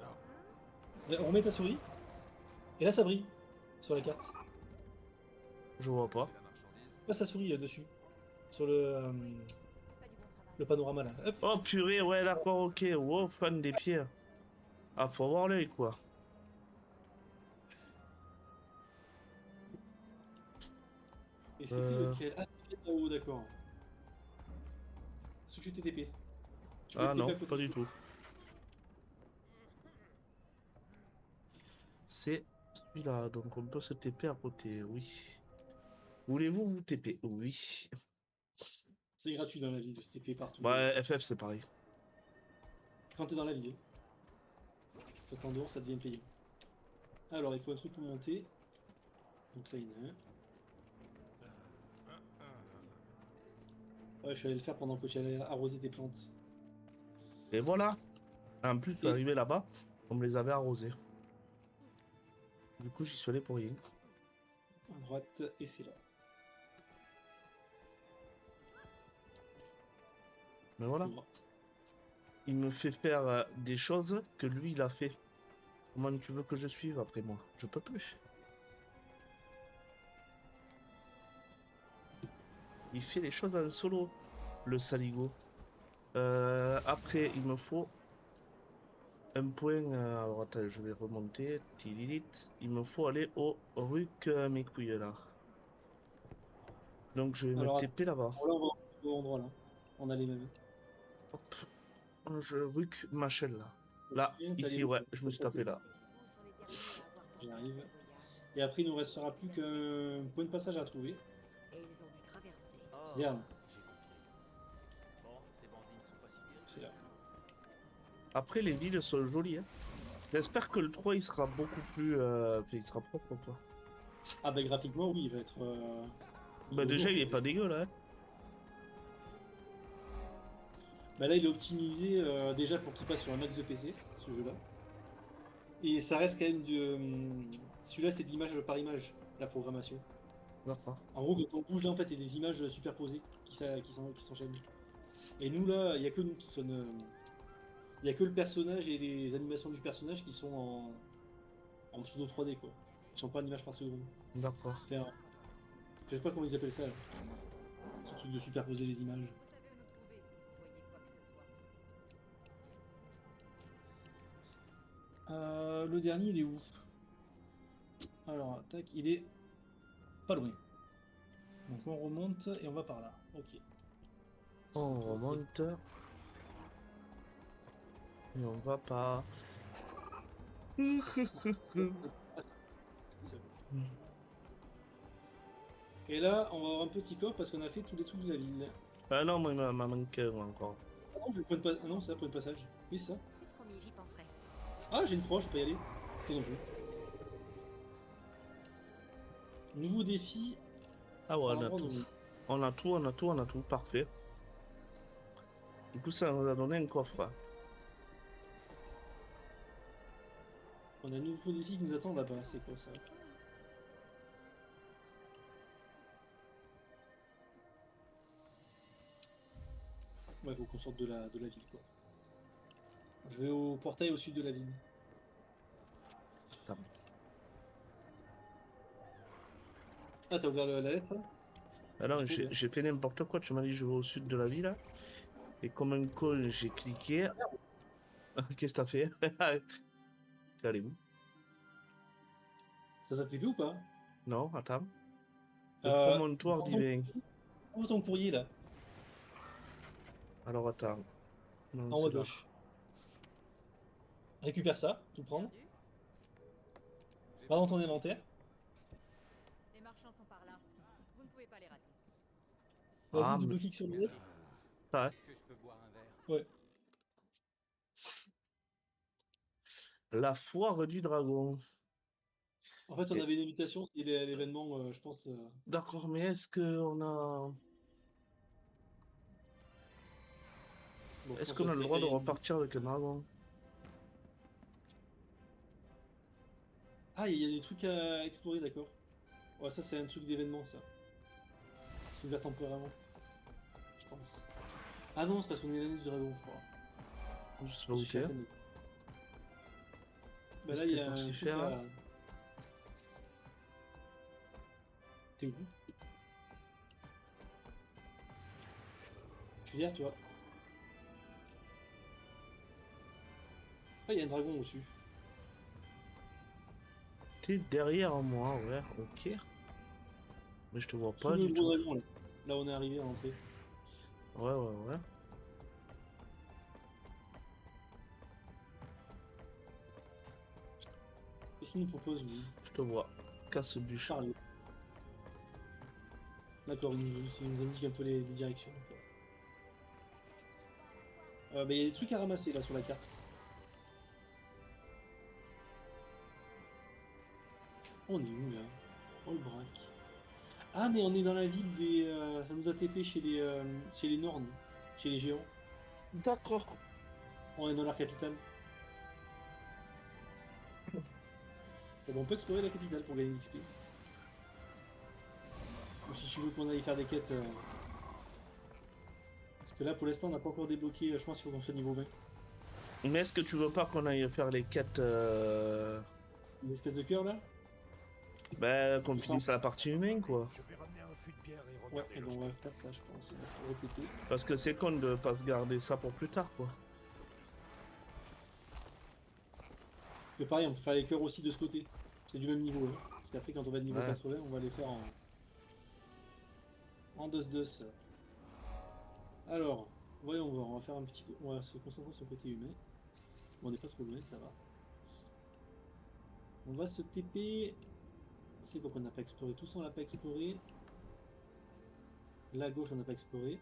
On remet ta souris. Et là, ça brille sur la carte. Je vois pas. Passe ta souris dessus. Sur le panorama là. Hop. Oh purée, ouais, d'accord, ok. Wow, fan des pieds. Ah, faut avoir l'œil, quoi. Et c'était lequel? Ah, c'était là-haut, d'accord. Est-ce que tu t'es TP? Tu peux Ah te TP non, à côté pas de du toi. tout. C'est celui-là, donc on peut se TP à côté, oui. Voulez-vous vous TP? Oui. C'est gratuit dans la ville de se TP partout. Ouais, FF c'est pareil. Quand t'es dans la ville. Quand t'es en dehors, ça devient payant. Alors, il faut un truc pour monter. Donc là, il y en a un. Ouais, je suis allé le faire pendant que tu allais arroser tes plantes. Et voilà. En plus, Et- arrivé là-bas, on me les avait arrosés. Du coup, j'y suis allé pour rien. À droite, et c'est là. Mais voilà. Tout droit. Il me fait faire des choses que lui, il a fait. Comment tu veux que je suive après moi? Je peux plus. Il fait les choses en solo, le saligo. Après, il me faut un point. Alors attends, je vais remonter. Tililit. Il me faut aller au Ruc mes couilles là. Donc je vais me Alors, attends. TP là-bas. Alors là, on va au endroit là. On a les mêmes. Hop. Je Ruc Machel là. Là, Ok, t'as ici, les- ouais, je me suis tapé là. J'arrive. Et après, il nous restera plus qu'un point de passage à trouver. Et ils ont dû traverser. C'est-à-dire, Bon, ces bandits ne sont pas si vérieux. c'est là. Après, les villes sont jolies. Hein. J'espère que le 3 il sera beaucoup plus. Il sera propre quoi. Ah bah graphiquement, oui, il va être... Bah, déjà, il est pas dégueu là. Hein. Bah là, il est optimisé déjà pour qu'il passe sur un max de PC, ce jeu-là. Et ça reste quand même du... Celui-là, c'est de l'image par image, la programmation. D'accord. En gros, quand on bouge là, en fait, c'est des images superposées qui s'enchaînent. Et nous, là, il n'y a que nous qui sont... Il n'y a que le personnage et les animations du personnage qui sont en pseudo 3D, quoi. Ils sont pas en image par seconde. D'accord. Enfin, je sais pas comment ils appellent ça, là. Ce truc de superposer les images. Le dernier, il est où? Alors, tac, il est pas loin. Donc on remonte et on va par là. Ok. On remonte. Et on va pas. Et là, on va avoir un petit coffre parce qu'on a fait tous les trucs de la ville. Ah non, moi, il m'a manqué encore. Ah non, j'ai le point de ah non, c'est ça, point de passage. Oui, c'est ça. C'est promis, j'y penserai. Ah, j'ai une proie, je peux y aller. Toi non plus. Nouveau défi. Ah ouais, à on a l'endroit tout. nommé. On a tout, on a tout, on a tout. Parfait. Du coup, ça nous a donné un coffre. On a un nouveau défi qui nous attend là-bas. C'est quoi ça? Ouais, faut qu'on sorte de la ville, quoi. Je vais au portail au sud de la ville. Putain. Ah, t'as ouvert la lettre là? Ah non, Je trouve, j'ai fait n'importe quoi. Tu m'as dit je vais au sud de la ville. Et comme un con, j'ai cliqué. Qu'est-ce que t'as fait? T'es allé où? Ça t'a TP ou pas? Non, attends. Le Euh, promontoire prends divin. Ouvre ton courrier là, Alors attends. Non, en haut à c'est là. gauche. Récupère ça, tout prendre. Va dans ton inventaire. Les marchands sont par là. Vous ne pouvez pas les rater. Vas-y, Ah, double mais- clic sur le net. Ouais. Est-ce que je peux boire un verre? Ouais. La foire du dragon. En fait, on Et- avait une invitation, c'est l'événement, je pense. D'accord, mais est-ce qu'on a... Bon, je Est-ce pense qu'on a que le ça droit de fait- repartir avec un dragon? Ah, il y a des trucs à explorer, d'accord. Ouais, ça, c'est un truc d'événement, ça. C'est ouvert temporairement. Je pense. Ah non, c'est parce qu'on est l'année du dragon, je crois. Je sais pas Parce où que je suis à t'es. la fin de- Bah là, il y a C'était un censé truc faire, à... là. T'es où? Je suis derrière toi. Ah, il y a un dragon au-dessus. T'es derrière moi, ouais, ok. Mais je te vois Sous pas le du gros tout. dragon, là. Là, on est arrivé à l'entrée. Ouais, ouais, ouais. Qu'est-ce qu'il nous propose, lui? Je te vois. Casse-bûche. Chariot. D'accord, il nous indique un peu les directions. Bah, il y a des trucs à ramasser, là, sur la carte. On est où, là? Oh, le braque. Ah, mais on est dans la ville des... ça nous a TP chez les Norns. Chez les géants. D'accord. On est dans leur capitale. Bon, on peut explorer la capitale pour gagner de l'XP. Ou si tu veux qu'on aille faire des quêtes... Parce que là, pour l'instant, on n'a pas encore débloqué... Je pense qu'il faut qu'on soit niveau 20. Mais est-ce que tu veux pas qu'on aille faire les quêtes Une espèce de cœur, là? Bah, qu'on Je finisse sens. la partie humaine, quoi. Je vais ramener un fût de bière et Ouais, regarder et le ben on va spectacle. faire ça, je pense. On va se reTP. Parce que c'est con de pas se garder ça pour plus tard, quoi. Mais pareil, on peut faire les cœurs aussi de ce côté. C'est du même niveau. Hein. Parce qu'après, quand on va être niveau Ouais. 80, on va les faire en dos-dos. Alors, voyons voir. On va faire un petit peu. On va se concentrer sur le côté humain. Bon, on n'est pas trop loin, ça va. On va se TP. C'est quoi qu'on n'a pas exploré? Tout ça, on l'a pas exploré. La gauche, on n'a pas exploré.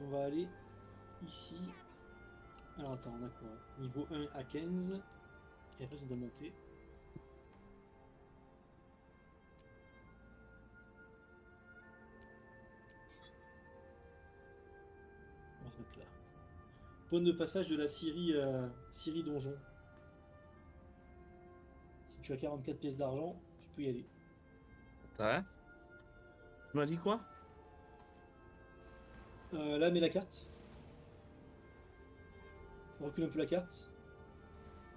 On va aller ici. Alors attends, on a quoi? Niveau 1 à 15. Et après, c'est de monter. On va se mettre là. Point de passage de la Syrie donjon. Si tu as 44 pièces d'argent, tu peux y aller. Ouais. Tu m'as dit quoi? Là, mets la carte. On recule un peu la carte.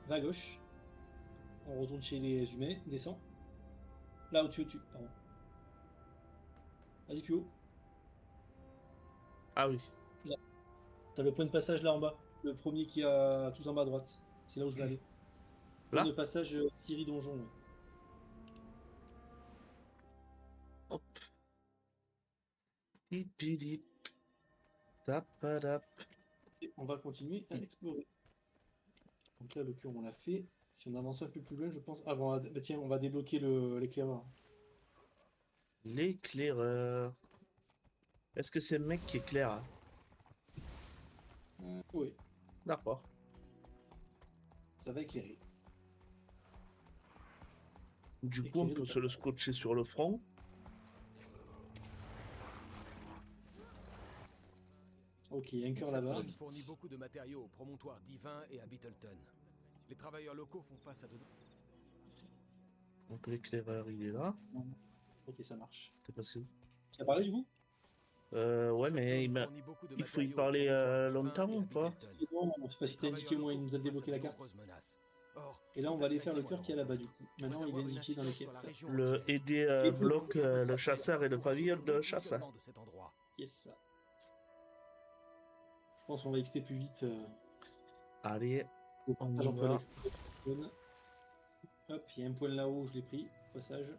Va à gauche. On retourne chez les humains. Descend. Là, au-dessus, au-dessus. Pardon. Vas-y, plus haut. Ah oui. Là. T'as le point de passage là en bas. Le premier qui a tout en bas à droite. C'est là où je vais aller. Point Là? de passage Syrie donjon. Ouais. Hop. Dip. Tapadap. Et on va continuer à explorer. Donc là, le cœur, on l'a fait. Si on avance un peu plus loin, je pense. Ah bon, bah tiens, on va débloquer l'éclaireur. L'éclaireur. Est-ce que c'est le mec qui éclaire? Hein? Oui, D'accord. ça va éclairer. Du coup, on Éclairer peut le se le passage. scotcher sur le front. Ok, il y a un cœur là-bas. Septon fournit beaucoup de matériaux au promontoire divin et à Beetleton. Les travailleurs locaux font face à de... Donc l'éclaireur, il est là. Ok, ça marche. T'es passé où? Tu as parlé du coup? Ouais, mais Septon fournit beaucoup de il faut y matériaux au parler promontoire divin longtemps et à ou pas? Beetleton. Et non, je sais pas si t'as indiqué au moins, il nous a débloqué la carte. Et là, on va aller faire le cœur qui est là-bas du coup. Maintenant, il est indiqué dans les quêtes. Le aider Et bloque le chasseur et le pavillon de chasse. Yes. Je pense qu'on va XP plus vite. Allez, Au on passage y entre va. l'exp. Hop, il y a un point là-haut, je l'ai pris. Passage.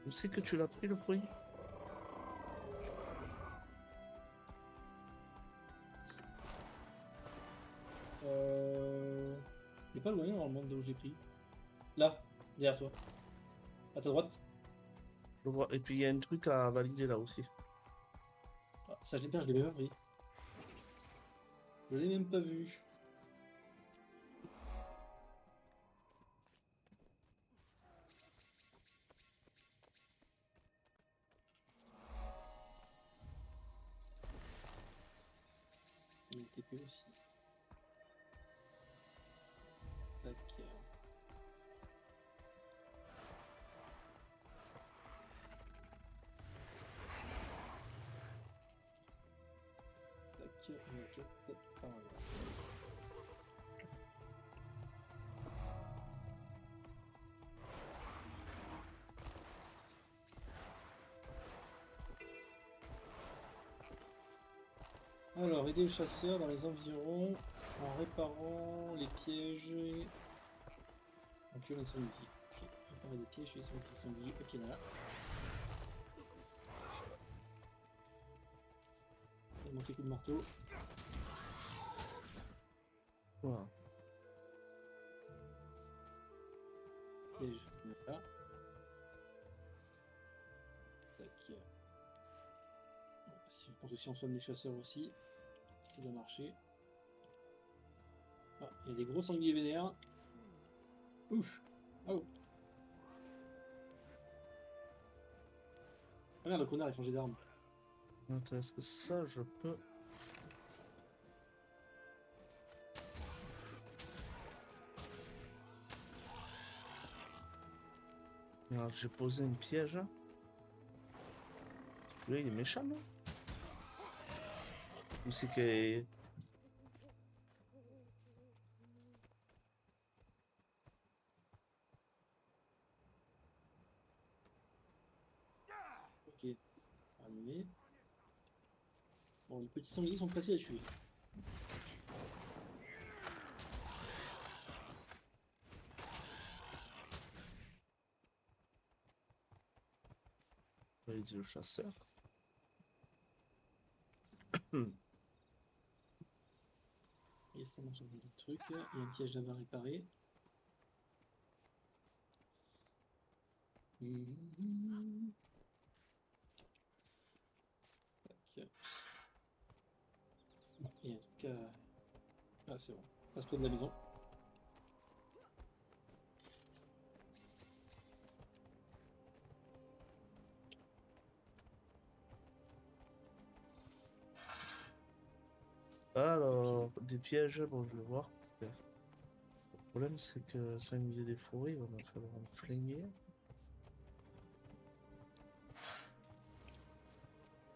Où c'est que tu l'as pris le fruit? Il est pas loin normalement de où j'ai pris. Là, derrière toi. À ta droite. Je vois. Et puis il y a un truc à valider là aussi. Ah, ça je l'ai bien, je l'ai même pas pris. Je l'ai même pas vu. Il y a une TP aussi. Tac. Tac, une quête par là. Alors, aider le chasseur dans les environs en réparant les pièges en tuant les sangliers. Ok, réparer des pièges, tuer les sangliers. Ok, là. Il manque un coup de marteau. Voilà. Piège, là. Tac. Bon, si je pense que si on soigne les chasseurs aussi, ça doit marcher. Ah, il y a des gros sangliers vénères. Ouf! Oh! Ah merde, le connard a changé d'arme. Attends, est-ce que ça je peux... Alors j'ai posé un piège. Lui il est méchant non? Ou c'est que... Ok, animé. Bon, les petits sangliers sont passés à tuer. Il dit le chasseur. Et ça m'a changé le truc. Il y a un piège là-bas réparé. Tac. Bon, et en tout cas... Ah, c'est bon. Passe près de la maison. Alors, des pièges, bon je vais voir. Parce que le problème c'est que sanglier des forêts, il va me falloir en flinguer.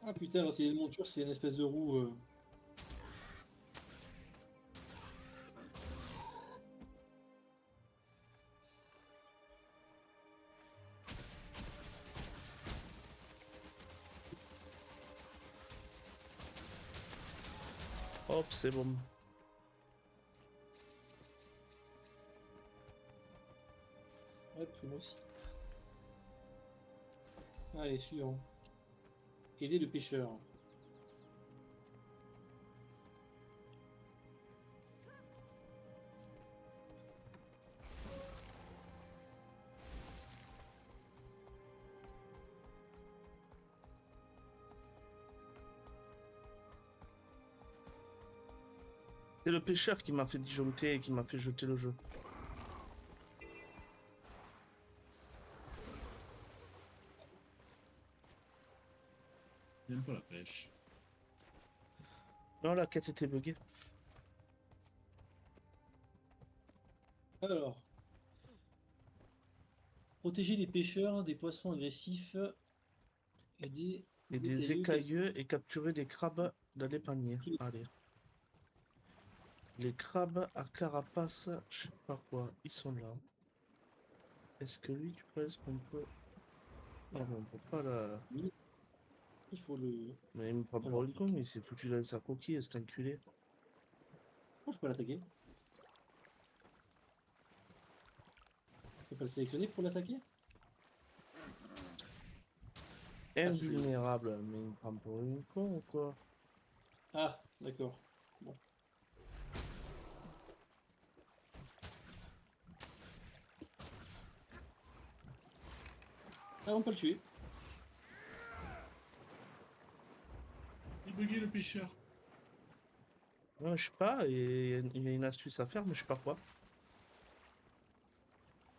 Ah putain, l'autre il y a une monture, c'est une espèce de roue. Hop, c'est bon. Hop, moi aussi. Allez, suivant. Aider le pêcheur. C'est le pêcheur qui m'a fait disjoncter et qui m'a fait jeter le jeu. J'aime pas la pêche. Non, la quête était buggée. Alors. Protéger les pêcheurs des poissons agressifs et des... Et des écailleux et capturer des crabes dans les paniers. Allez. Les crabes à carapace, je sais pas quoi, ils sont là. Est-ce que lui, tu penses qu'on peut... Ah non, on peut pas la... Oui. Il faut le... Mais il me prend pour Alors. une con, il s'est foutu dans sa coquille, cet enculé. Oh, je peux l'attaquer. Je peux pas le sélectionner pour l'attaquer? Ah, ça, c'est bien, ça. invulnérable. Mais il me prend pour une con ou quoi? Ah, d'accord. Bon. Ah, on peut le tuer. Il buguait le pêcheur. Non, je sais pas, il y a une astuce à faire, mais je sais pas quoi.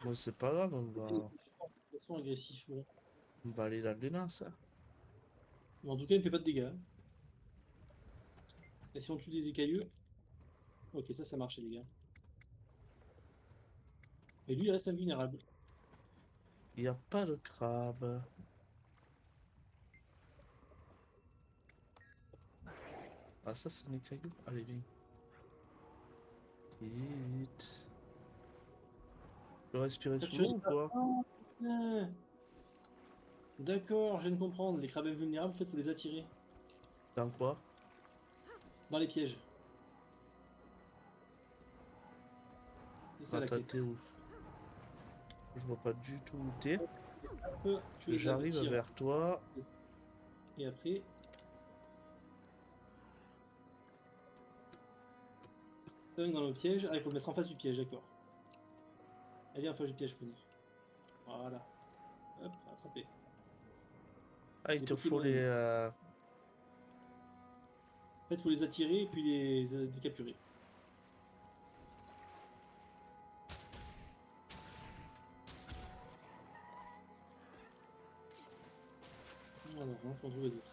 Bon, c'est pas grave, Poisson agressif, bon. on va aller dans l'élan, ça. Bon, en tout cas, il me fait pas de dégâts. Et si on tue des écailleux... Ok, ça marchait, les gars. Et lui, il reste invulnérable. Il n'y a pas de crabe. Ah, ça, c'est des cailloux. Allez, viens. Vite. Tu peux respirer sous Capturer l'eau les ou crabes. quoi? Ah, putain. D'accord, je viens de comprendre. Les crabes invulnérables, en fait, faut les attirer. Dans quoi? Dans les pièges. C'est ça la Attends, quête. t'es où? Je vois pas du tout où t'es. Tu les J'arrive attires. vers toi. Et après... Dans le piège. Ah, il faut le mettre en face du piège, d'accord. Allez, en face du piège, connard. Voilà. Hop, attrapé. Ah, il Des te faut Pokémon. les... En fait, il faut les attirer et puis les capturer. Alors, il faut en trouver d'autres.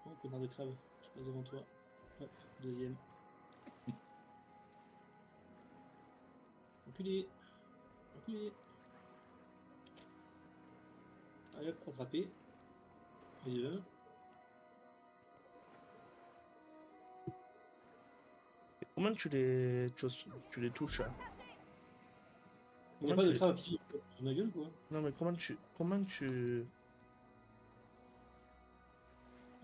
Oh, connard de crabe, je passe devant toi. Hop, deuxième. Enculé. Enculé. Allez hop, attrapé. Et deux. Comment tu les touches, hein? Il n'y a Comment pas de tu... crabe affiché sur ma gueule, quoi. Non, mais comment tu...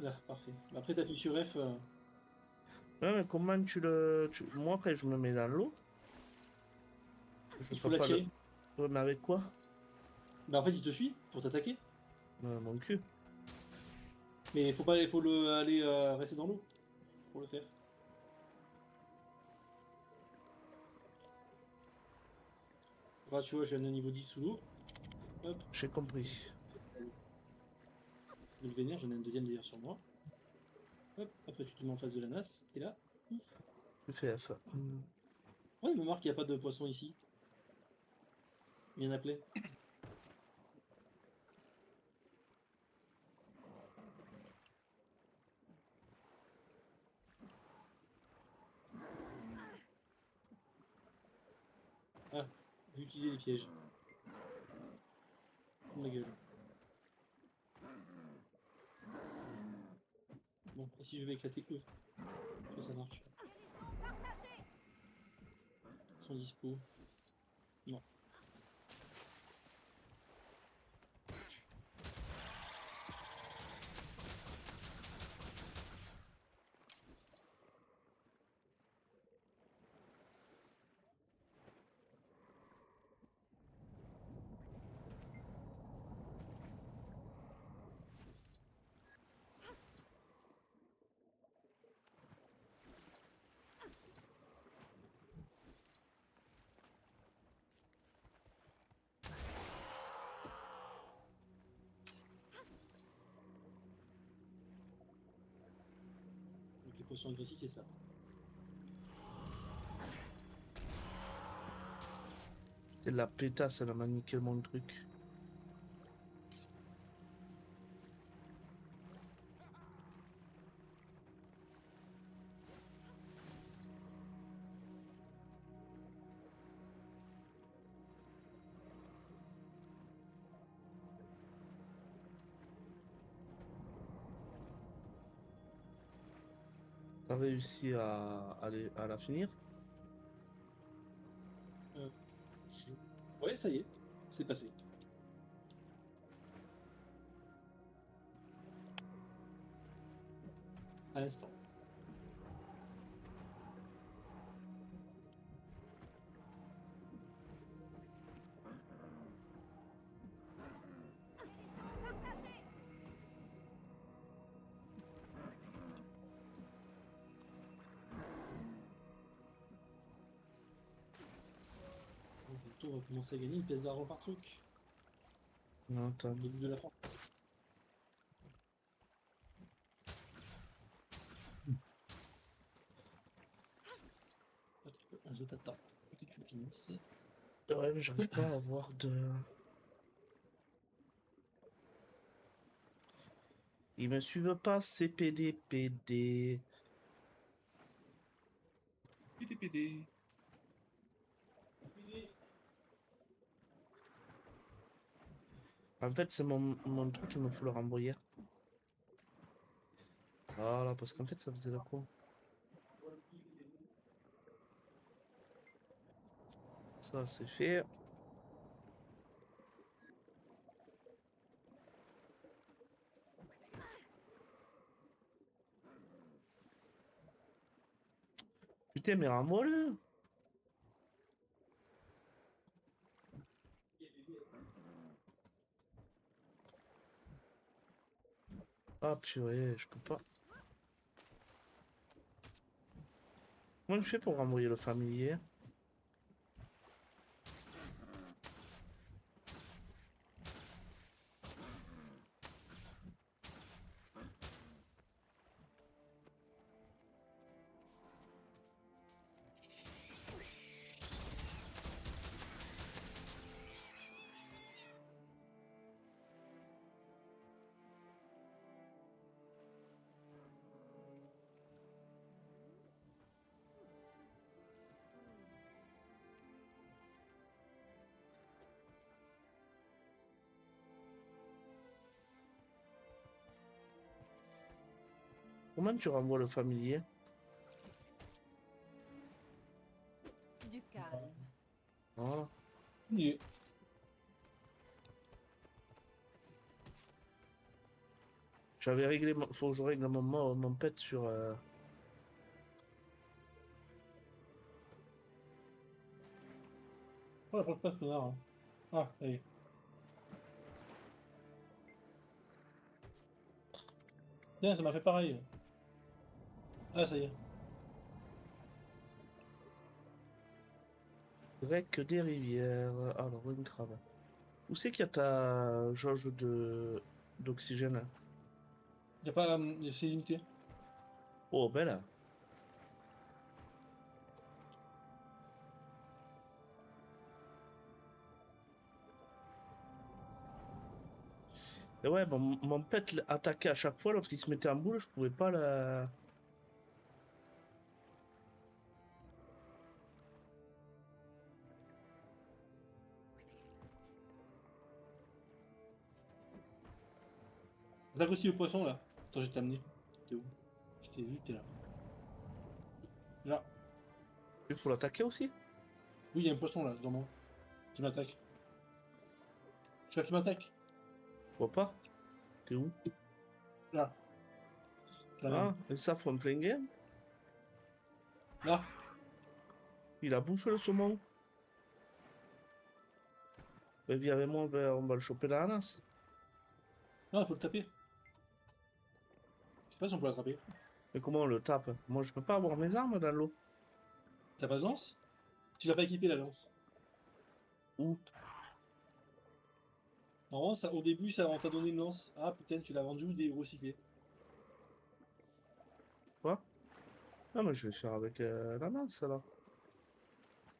Là, parfait. Après, t'appuies sur F. Ouais, mais comment Moi, après, je me mets dans l'eau. Je Il faut peux pas le... l'attirer. Ouais, mais avec quoi? Bah, en fait, il te suit pour t'attaquer. Mon cul. Mais il faut pas, il faut aller rester dans l'eau pour le faire. Là, tu vois, j'ai un niveau 10 sous l'eau. Hop, J'ai compris. le vénère, j'en ai un deuxième d'ailleurs sur moi. Hop, après tu te mets en face de la nasse, et là, ouf. Tu fais F. Ouais, il me marque qu'il n'y a pas de poisson ici. Il y en a plein. Ah, j'ai utilisé les pièges. Ma gueule. Bon, et si je vais éclater eux, que ça marche. Ils sont dispo. Non. Donc les poissons agressifs, c'est ça. C'est de la pétasse, elle m'a niqué mon truc. T'as réussi à la finir? Euh, Ouais, ça y est, c'est passé. À l'instant. on va commencer à gagner une pièce d'argent par truc. Non, attends. Début de la fin. Je t'attends que tu finisses. Ouais, mais j'arrive pas à avoir de... Ils me suivent pas, CPD, PD. PD. En fait, c'est mon truc qui me fout le renvoyer. Voilà, parce qu'en fait, ça faisait la con. Ça, c'est fait. Putain, mais renvoie-le. Ah purée, je peux pas. Comment je fais pour renvoyer le familier? Comment tu renvoies le familier? Du calme. Ah. Yeah. J'avais réglé, faut que je règle mon pet sur... Oh, la porte pas connard. Hein. Ah, allez. Tiens, ça m'a fait pareil. Ah, ça y est. Grec des rivières. Alors, une cravate. Où c'est qu'il y a ta jauge d'oxygène? Y'a pas. C'est limité. Oh, ben là. Et ouais, bon, mon pet attaquait à chaque fois, lorsqu'il se mettait en boule, je pouvais pas la... Là aussi le poisson là. Attends, je vais t'amener. T'es où? Je t'ai vu, t'es là. Là. Il faut l'attaquer aussi? Oui, il y a un poisson là, devant moi. Qui m'attaque. Tu vois qui m'attaque? Je vois pas. T'es où? Là. Là Ah, même. et ça, faut me flinguer? Là. Il a bouffé le saumon. Ben, viens avec moi, on va le choper dans la nasse. Non, il faut le taper. Je sais pas si on peut l'attraper. Mais comment on le tape? Moi, je peux pas avoir mes armes dans l'eau. T'as pas de lance? Tu l'as pas équipé la lance. Où? Normalement, ça, au début, ça, on t'a donné une lance. Ah putain, tu l'as vendu ou des recyclés. Quoi? Ah, mais je vais faire avec la nasse, alors.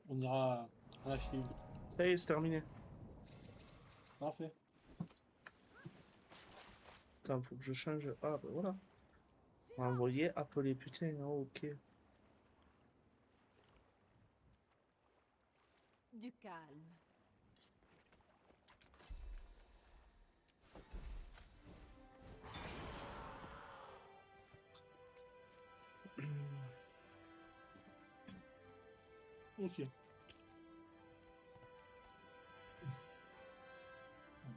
On ira en acheter une. Ça y est, c'est terminé. Parfait. Attends, faut que je change. Ah, ben voilà. Envoyer, appeler, putain, oh, ok. Du calme. Ok.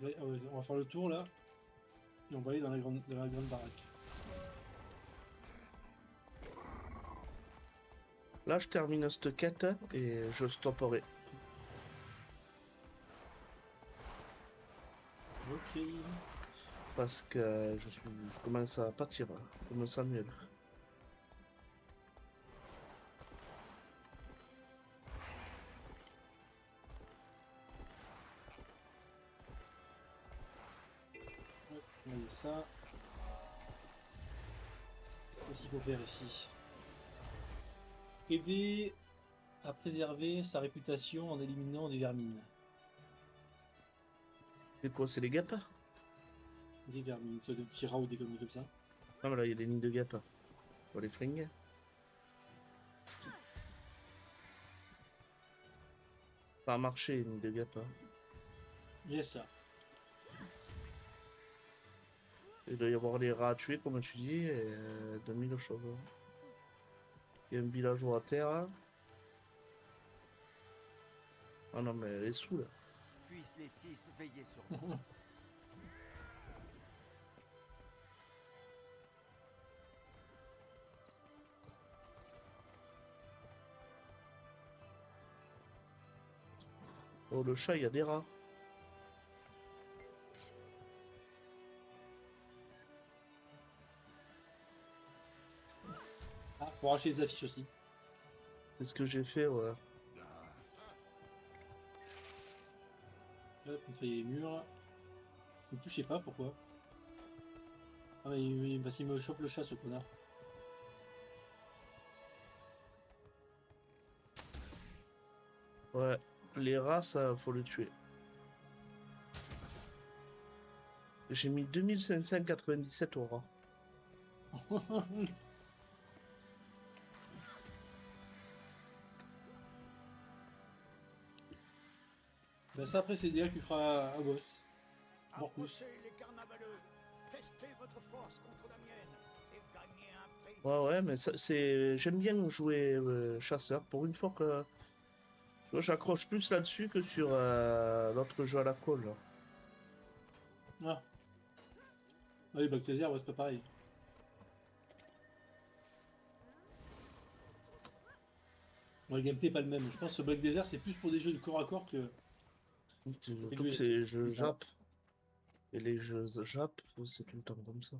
On va faire le tour là. Et on va aller dans la grande baraque. Là, je termine cette quête et je stopperai. Ok. Parce que je commence à pâtir. Je me sens mieux. ça. Qu'est-ce qu'il faut faire ici? Aider à préserver sa réputation en éliminant des vermines. C'est quoi, c'est les guêpes? Des vermines, soit des petits rats ou des conneries comme ça. Ah voilà, il y a des nids de guêpes. Faut les flinguer. Ça a marché, les nids de guêpes. Yes, ça. Il doit y avoir les rats à tuer, comme tu dis, et 2000 choses. Il y a un villageois à terre. Ah non, mais elle est sous là. Puissent les 6 veiller sur vous. Oh, le chat, il y a des rats. Ah, faut arracher les affiches aussi. C'est ce que j'ai fait, ouais. Hop, on fait les murs. Ne touchez pas, pourquoi? Ah, mais bah, s'il me chope le chat, ce connard. Ouais, les rats, ça, faut le tuer. J'ai mis 2597 au rat. Bah ça après c'est déjà que tu feras un boss. Voire plus. Approchez les carnavaleux. Testez votre force contre la mienne et gagnez un prix. Ouais, ouais, mais ça, c'est... J'aime bien jouer chasseur. Pour une fois que... Tu vois, j'accroche plus là-dessus que sur l'autre jeu à la colle, là. Ah. Ah oui, Black Desert, ouais, c'est pas pareil. Bon, le gameplay est pas le même. Je pense que ce Black Desert c'est plus pour des jeux de corps à corps que... Surtout que c'est jeux Jap. Et les jeux Jap, c'est tout le temps comme ça.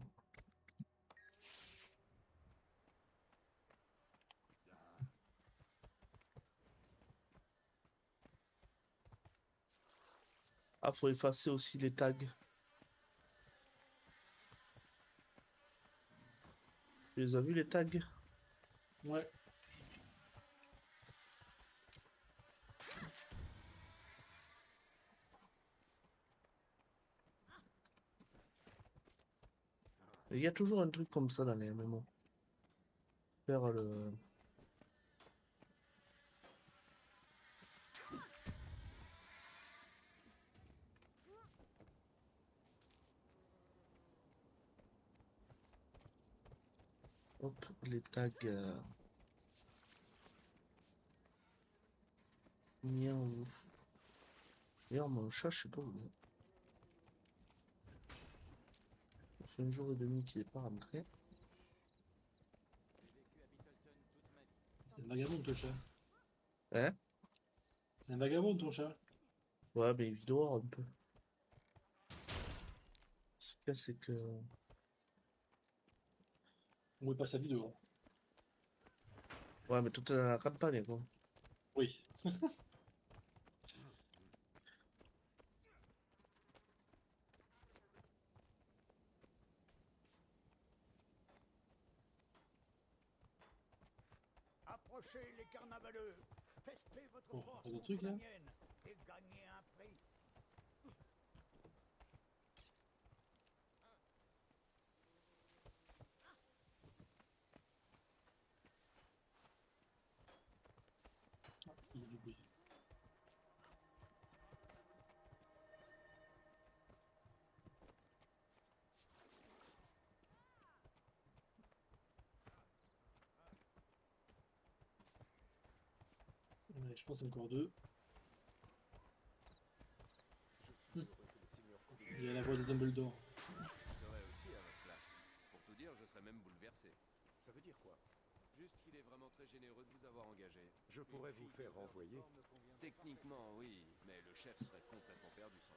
Ah, faut effacer aussi les tags. Tu les as vus, les tags? Ouais. Il y a toujours un truc comme ça dans les MMO. Faire le... Hop, les tags... Miaou. D'ailleurs, mon chat, je sais pas où il est. Ça fait un jour et demi qu'il est pas rentré. C'est un vagabond ton chat. Hein? C'est un vagabond ton chat. Ouais, mais il vit dehors un peu. Ce qu'il y a, c'est que... On met pas sa vie dehors. Ouais, mais toute la campagne, quoi. Oui. Approchez les carnavaleux. Testez votre Bon, force pas de contre trucs, la là mienne et gagnez un prix. Ah, si, il y a du bruit. Ouais, je pense que c'est encore deux. Il y a la voix de Dumbledore. Je serais aussi à votre place. Pour tout dire, je serais même bouleversé. Ça veut dire quoi? Juste qu'il est vraiment très généreux de vous avoir engagé. Je pourrais vous faire renvoyer. Techniquement, oui, mais le chef serait complètement perdu sans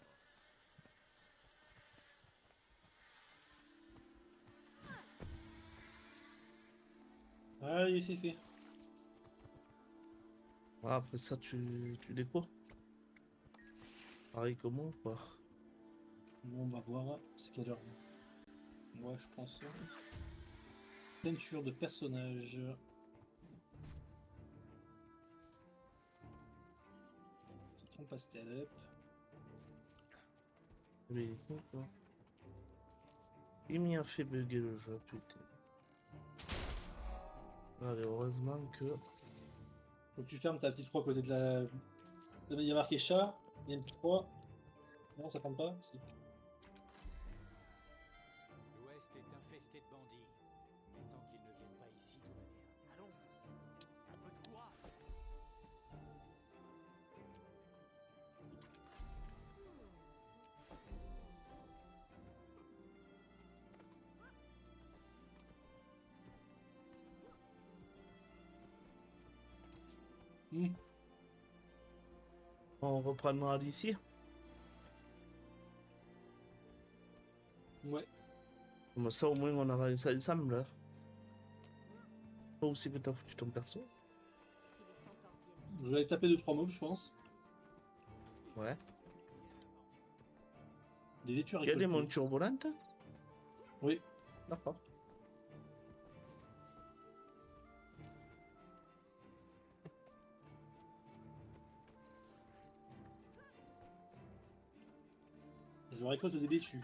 moi. Allez, c'est fait. Ah, après ça, tu déco. Pareil que moi, quoi. Bon, on va voir. C'est quelle heure? Ouais, je pense. Teinture de personnage. Citron pastel. Hop. Mais d'accord. Il m'y a fait bugger le jeu, putain. Allez, heureusement que... Donc tu fermes ta petite croix à côté de la... Il y a marqué chat, il y a une petite croix. Non, ça compte pas si. L'Ouest est infesté de bandits. Mais tant qu'ils ne viennent pas ici, tout va bien. Allons, un peu de courage. On reprendra d'ici. Ouais. Comme ça, au moins, on aura ça ensemble. Toi aussi que t'as foutu ton perso. Si les centaures viennent Je vais aller taper 2-3 mobs, je pense. Ouais. Des laitures Il y a des récoltées. montures volantes. Oui. D'accord. Je récolte des laitues.